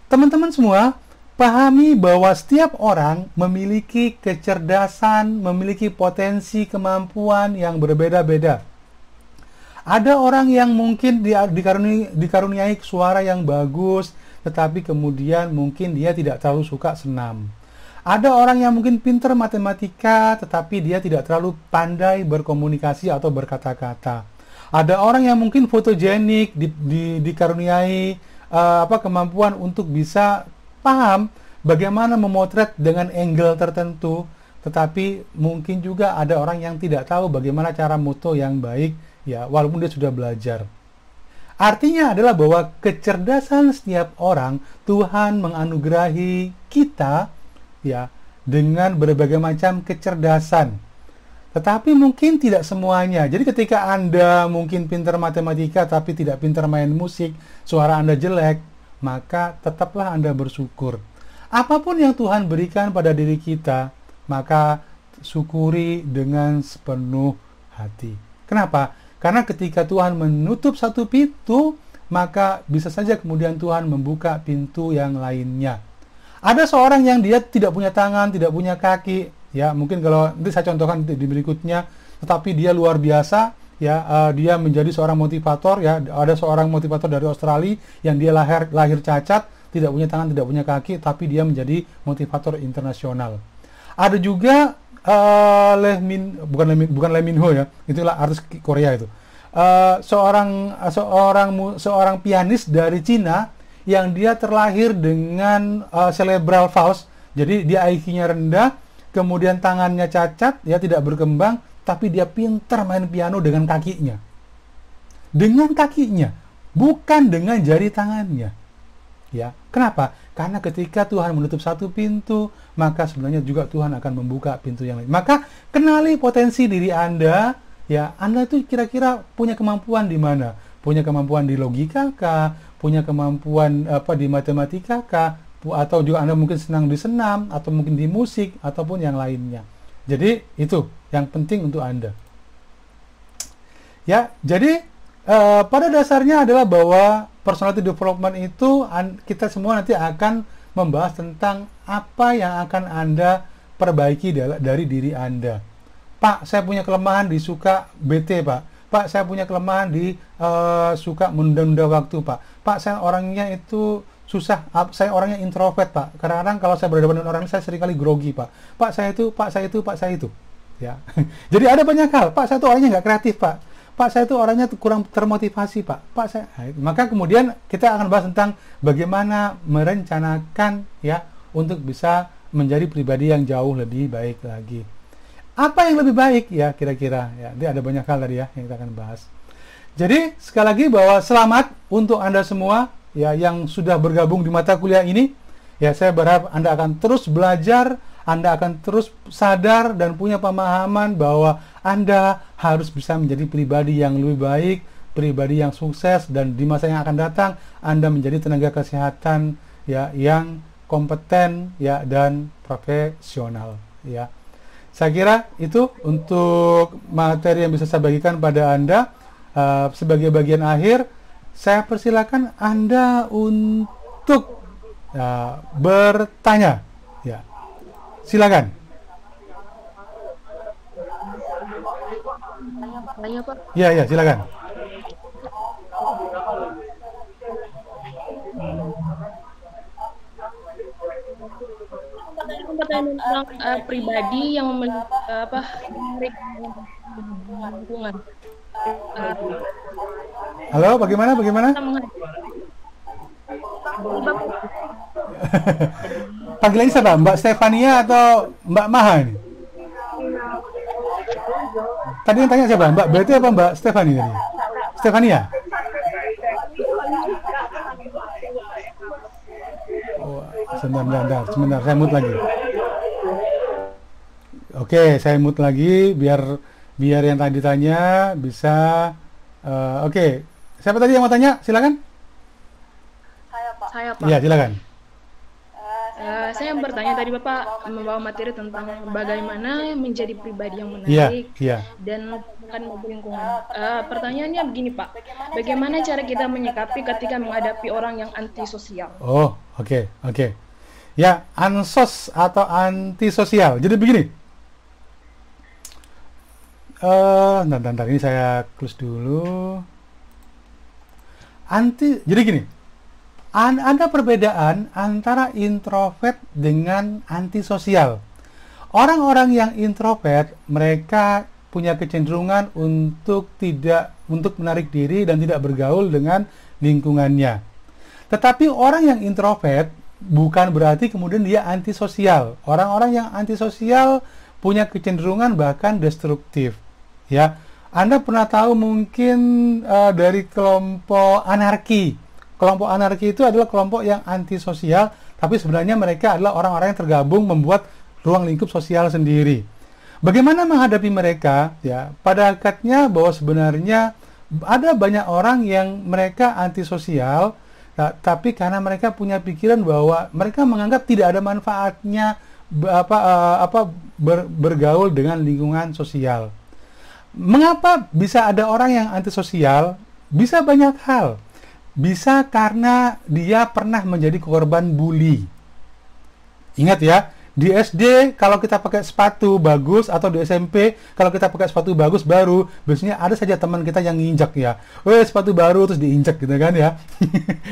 Teman-teman semua, pahami bahwa setiap orang memiliki kecerdasan, memiliki potensi kemampuan yang berbeda-beda. Ada orang yang mungkin dikaruniai suara yang bagus, tetapi kemudian mungkin dia tidak terlalu suka senam. Ada orang yang mungkin pintar matematika, tetapi dia tidak terlalu pandai berkomunikasi atau berkata-kata. Ada orang yang mungkin fotogenik, dikaruniai kemampuan untuk bisa paham bagaimana memotret dengan angle tertentu, tetapi mungkin juga ada orang yang tidak tahu bagaimana cara moto yang baik, ya, walaupun dia sudah belajar. Artinya adalah bahwa kecerdasan setiap orang, Tuhan menganugerahi kita, ya, dengan berbagai macam kecerdasan. Tetapi mungkin tidak semuanya. Jadi ketika Anda mungkin pintar matematika tapi tidak pintar main musik, suara Anda jelek, maka tetaplah Anda bersyukur. Apapun yang Tuhan berikan pada diri kita, maka syukuri dengan sepenuh hati. Kenapa? Karena ketika Tuhan menutup satu pintu, maka bisa saja kemudian Tuhan membuka pintu yang lainnya. Ada seorang yang dia tidak punya tangan, tidak punya kaki, ya, mungkin kalau nanti saya contohkan di berikutnya, tetapi dia luar biasa, ya, dia menjadi seorang motivator, ya. Ada seorang motivator dari Australia yang dia lahir cacat, tidak punya tangan, tidak punya kaki, tapi dia menjadi motivator internasional. Ada juga bukan Lee Min Ho, ya, itulah artis Korea itu. Seorang pianis dari Cina yang dia terlahir dengan cerebral palsy, jadi dia IQ-nya rendah, kemudian tangannya cacat, ya, tidak berkembang, tapi dia pintar main piano dengan kakinya. Dengan kakinya, bukan dengan jari tangannya. Ya, kenapa? Karena ketika Tuhan menutup satu pintu, maka sebenarnya juga Tuhan akan membuka pintu yang lain. Maka kenali potensi diri Anda, ya. Anda itu kira-kira punya kemampuan di mana? Punya kemampuan di logika kah? Punya kemampuan di matematika kah? Atau juga Anda mungkin senang di senam, atau mungkin di musik, ataupun yang lainnya. Jadi itu yang penting untuk Anda. Ya, jadi pada dasarnya adalah bahwa personality development itu kita semua nanti akan membahas tentang apa yang akan Anda perbaiki dari diri Anda. Pak, saya punya kelemahan di suka bete, Pak. Pak, saya punya kelemahan di suka menunda-nunda waktu, Pak. Pak, saya orangnya itu susah, saya orangnya introvert, Pak. Kadang-kadang kalau saya berhadapan dengan orang, saya seringkali grogi, Pak. Pak, saya itu. Ya. Jadi ada banyak hal. Pak, saya itu orangnya nggak kreatif, Pak. Pak, saya itu orangnya kurang termotivasi, Pak. Maka kemudian kita akan bahas tentang bagaimana merencanakan, ya, untuk bisa menjadi pribadi yang jauh lebih baik lagi. Apa yang lebih baik, ya, kira-kira, ya. Nanti ada banyak hal tadi, ya, yang kita akan bahas. Jadi sekali lagi bahwa selamat untuk Anda semua, ya, yang sudah bergabung di mata kuliah ini. Ya, saya berharap Anda akan terus belajar, Anda akan terus sadar dan punya pemahaman bahwa Anda harus bisa menjadi pribadi yang lebih baik, pribadi yang sukses, dan di masa yang akan datang Anda menjadi tenaga kesehatan, ya, yang kompeten ya dan profesional ya. Saya kira itu untuk materi yang bisa saya bagikan pada Anda. Sebagai bagian akhir, saya persilakan Anda untuk bertanya ya. Silakan. Tanya, Pak. Ya, silakan. Pertanyaan tentang pribadi yang menarik lingkungan. Halo, bagaimana? Panggilannya siapa? Mbak Stefania atau Mbak Maha ini? Tadi yang tanya siapa? Mbak Betty apa Mbak Stefania tadi? Stefania? Oh, sebentar, saya mute lagi. Oke, saya mute lagi biar yang tadi tanya bisa. Oke, siapa tadi yang mau tanya? Silakan. Saya, Pak. Iya, silakan. Saya bertanya tadi Bapak membawa materi tentang bagaimana menjadi pribadi yang menarik dan bukan bagi lingkungan. Pertanyaannya begini Pak, bagaimana cara kita menyikapi ketika menghadapi orang yang antisosial? Oh, oke. Ya, ansos atau antisosial. Jadi begini. Ntar, ini saya close dulu. Jadi gini. Ada perbedaan antara introvert dengan antisosial. Orang-orang yang introvert, mereka punya kecenderungan untuk menarik diri dan tidak bergaul dengan lingkungannya. Tetapi orang yang introvert bukan berarti kemudian dia antisosial. Orang-orang yang antisosial punya kecenderungan bahkan destruktif. Ya, Anda pernah tahu mungkin dari kelompok anarki. Kelompok anarki itu adalah kelompok yang antisosial, tapi sebenarnya mereka adalah orang-orang yang tergabung membuat ruang lingkup sosial sendiri. Bagaimana menghadapi mereka? Ya, pada hakikatnya bahwa sebenarnya ada banyak orang yang mereka antisosial, tapi karena mereka punya pikiran bahwa mereka menganggap tidak ada manfaatnya bergaul dengan lingkungan sosial. Mengapa bisa ada orang yang antisosial? Bisa banyak hal. Bisa karena dia pernah menjadi korban bully. Ingat ya, di SD kalau kita pakai sepatu bagus atau di SMP kalau kita pakai sepatu bagus baru, biasanya ada saja teman kita yang nginjak ya. Sepatu baru terus diinjak gitu kan ya.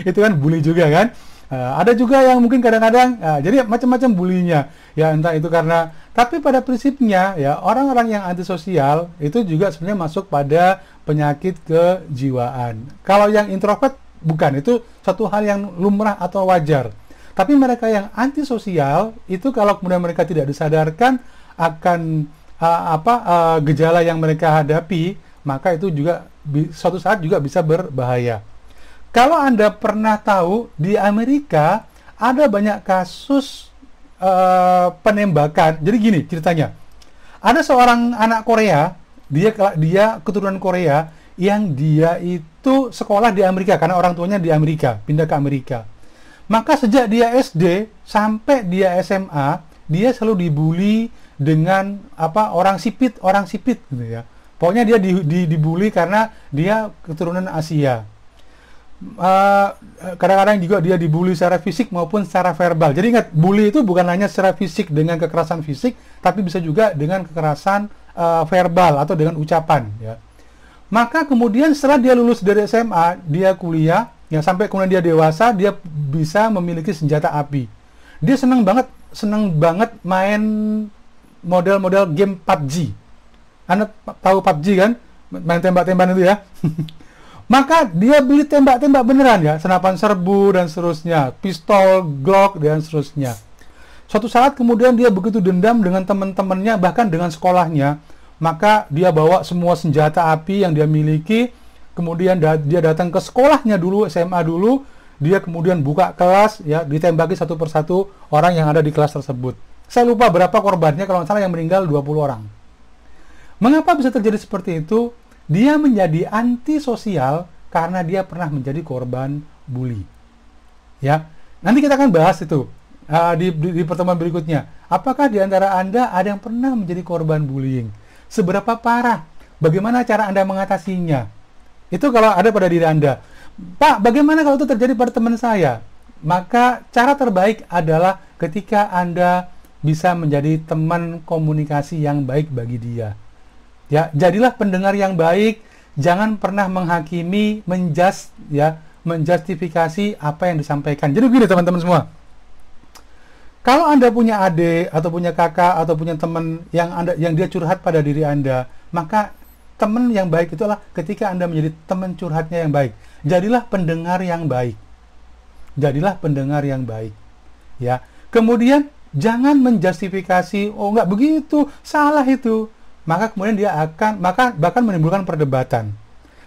Itu kan bully juga kan. Ada juga yang mungkin kadang-kadang jadi macam-macam bulinya. Ya entah itu karena, tapi pada prinsipnya ya orang-orang yang antisosial itu juga sebenarnya masuk pada penyakit kejiwaan. Kalau yang introvert bukan, itu satu hal yang lumrah atau wajar. Tapi mereka yang antisosial itu kalau kemudian mereka tidak disadarkan akan gejala yang mereka hadapi, maka itu juga suatu saat juga bisa berbahaya. Kalau Anda pernah tahu di Amerika ada banyak kasus penembakan. Jadi gini ceritanya. Ada seorang anak Korea, dia keturunan Korea yang dia itu sekolah di Amerika karena orang tuanya di Amerika, pindah ke Amerika. Maka sejak dia SD sampai dia SMA, dia selalu dibully dengan orang sipit gitu ya. Pokoknya dia dibully karena dia keturunan Asia. Kadang-kadang juga dia dibully secara fisik maupun secara verbal. Jadi ingat, bully itu bukan hanya secara fisik dengan kekerasan fisik, tapi bisa juga dengan kekerasan verbal atau dengan ucapan ya. Maka kemudian setelah dia lulus dari SMA, dia kuliah, ya sampai kemudian dia dewasa, dia bisa memiliki senjata api. Dia senang banget main model-model game PUBG. Anda tahu PUBG kan? Main tembak-tembakan itu ya. Maka dia beli tembak-tembak beneran ya, senapan serbu dan seterusnya, pistol, Glock dan seterusnya. Suatu saat kemudian dia begitu dendam dengan teman-temannya, bahkan dengan sekolahnya. Maka dia bawa semua senjata api yang dia miliki, kemudian dia datang ke sekolahnya dulu, SMA dulu, dia kemudian buka kelas, ya ditembaki satu persatu orang yang ada di kelas tersebut. Saya lupa berapa korbannya, kalau nggak salah yang meninggal 20 orang. Mengapa bisa terjadi seperti itu? Dia menjadi antisosial karena dia pernah menjadi korban bully. Ya, nanti kita akan bahas itu. di pertemuan berikutnya. Apakah di antara Anda ada yang pernah menjadi korban bullying? Seberapa parah? Bagaimana cara Anda mengatasinya? Itu kalau ada pada diri Anda. Pak, bagaimana kalau itu terjadi pada teman saya? Maka cara terbaik adalah ketika Anda bisa menjadi teman komunikasi yang baik bagi dia. Ya, jadilah pendengar yang baik, jangan pernah menghakimi, menjustifikasi apa yang disampaikan. Jadi begini teman-teman semua. Kalau Anda punya adik atau punya kakak atau punya teman yang dia curhat pada diri Anda, maka teman yang baik itu adalah ketika Anda menjadi teman curhatnya yang baik. Jadilah pendengar yang baik. Jadilah pendengar yang baik. Ya. Kemudian jangan menjustifikasi, oh enggak begitu, salah itu. Maka kemudian dia akan bahkan menimbulkan perdebatan.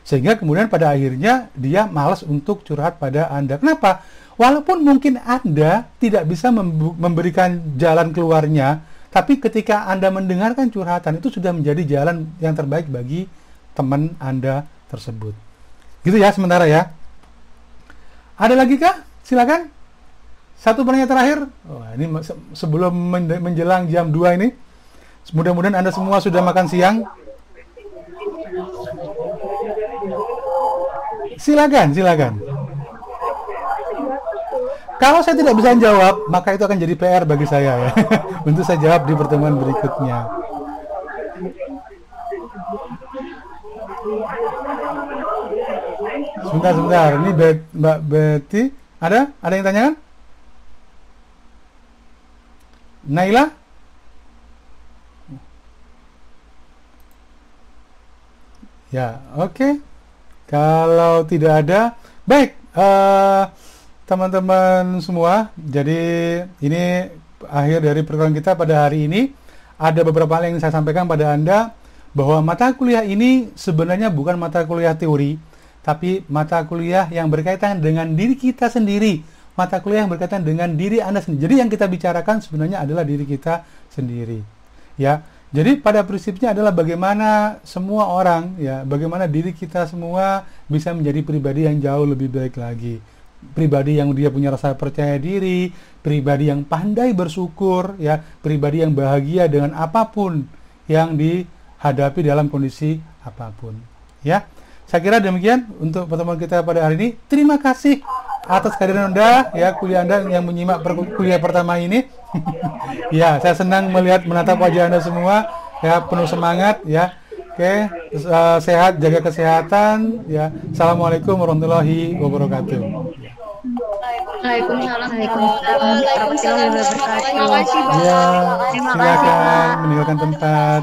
Sehingga kemudian pada akhirnya dia malas untuk curhat pada Anda. Kenapa? Walaupun mungkin Anda tidak bisa memberikan jalan keluarnya, tapi ketika Anda mendengarkan curhatan, itu sudah menjadi jalan yang terbaik bagi teman Anda tersebut. Gitu ya sementara ya. Ada lagi kah? Silakan. Satu pertanyaan terakhir. Ini sebelum menjelang jam 2 ini. Mudah-mudahan Anda semua sudah makan siang. Silakan. Kalau saya tidak bisa jawab, maka itu akan jadi PR bagi saya ya. Untuk saya jawab di pertemuan berikutnya. Sebentar. Ini Mbak Betty, ada yang tanyakan? Naila? Ya, oke. Kalau tidak ada, baik. Teman-teman semua, jadi ini akhir dari program kita pada hari ini. Ada beberapa hal yang saya sampaikan pada Anda, bahwa mata kuliah ini sebenarnya bukan mata kuliah teori, tapi mata kuliah yang berkaitan dengan diri kita sendiri, mata kuliah yang berkaitan dengan diri Anda sendiri. Jadi yang kita bicarakan sebenarnya adalah diri kita sendiri. Ya, jadi pada prinsipnya adalah bagaimana semua orang, ya, bagaimana diri kita semua bisa menjadi pribadi yang jauh lebih baik lagi. Pribadi yang dia punya rasa percaya diri, pribadi yang pandai bersyukur, ya, pribadi yang bahagia dengan apapun yang dihadapi dalam kondisi apapun. Ya, saya kira demikian untuk pertemuan kita pada hari ini. Terima kasih atas kehadiran Anda, ya, kuliah Anda yang menyimak kuliah pertama ini. Ya, saya senang menatap wajah Anda semua, ya, penuh semangat, ya. Oke, sehat, jaga kesehatan, ya. Assalamualaikum warahmatullahi wabarakatuh. Waalaikumsalam warahmatullahi wabarakatuh. Ya, silakan meninggalkan tempat.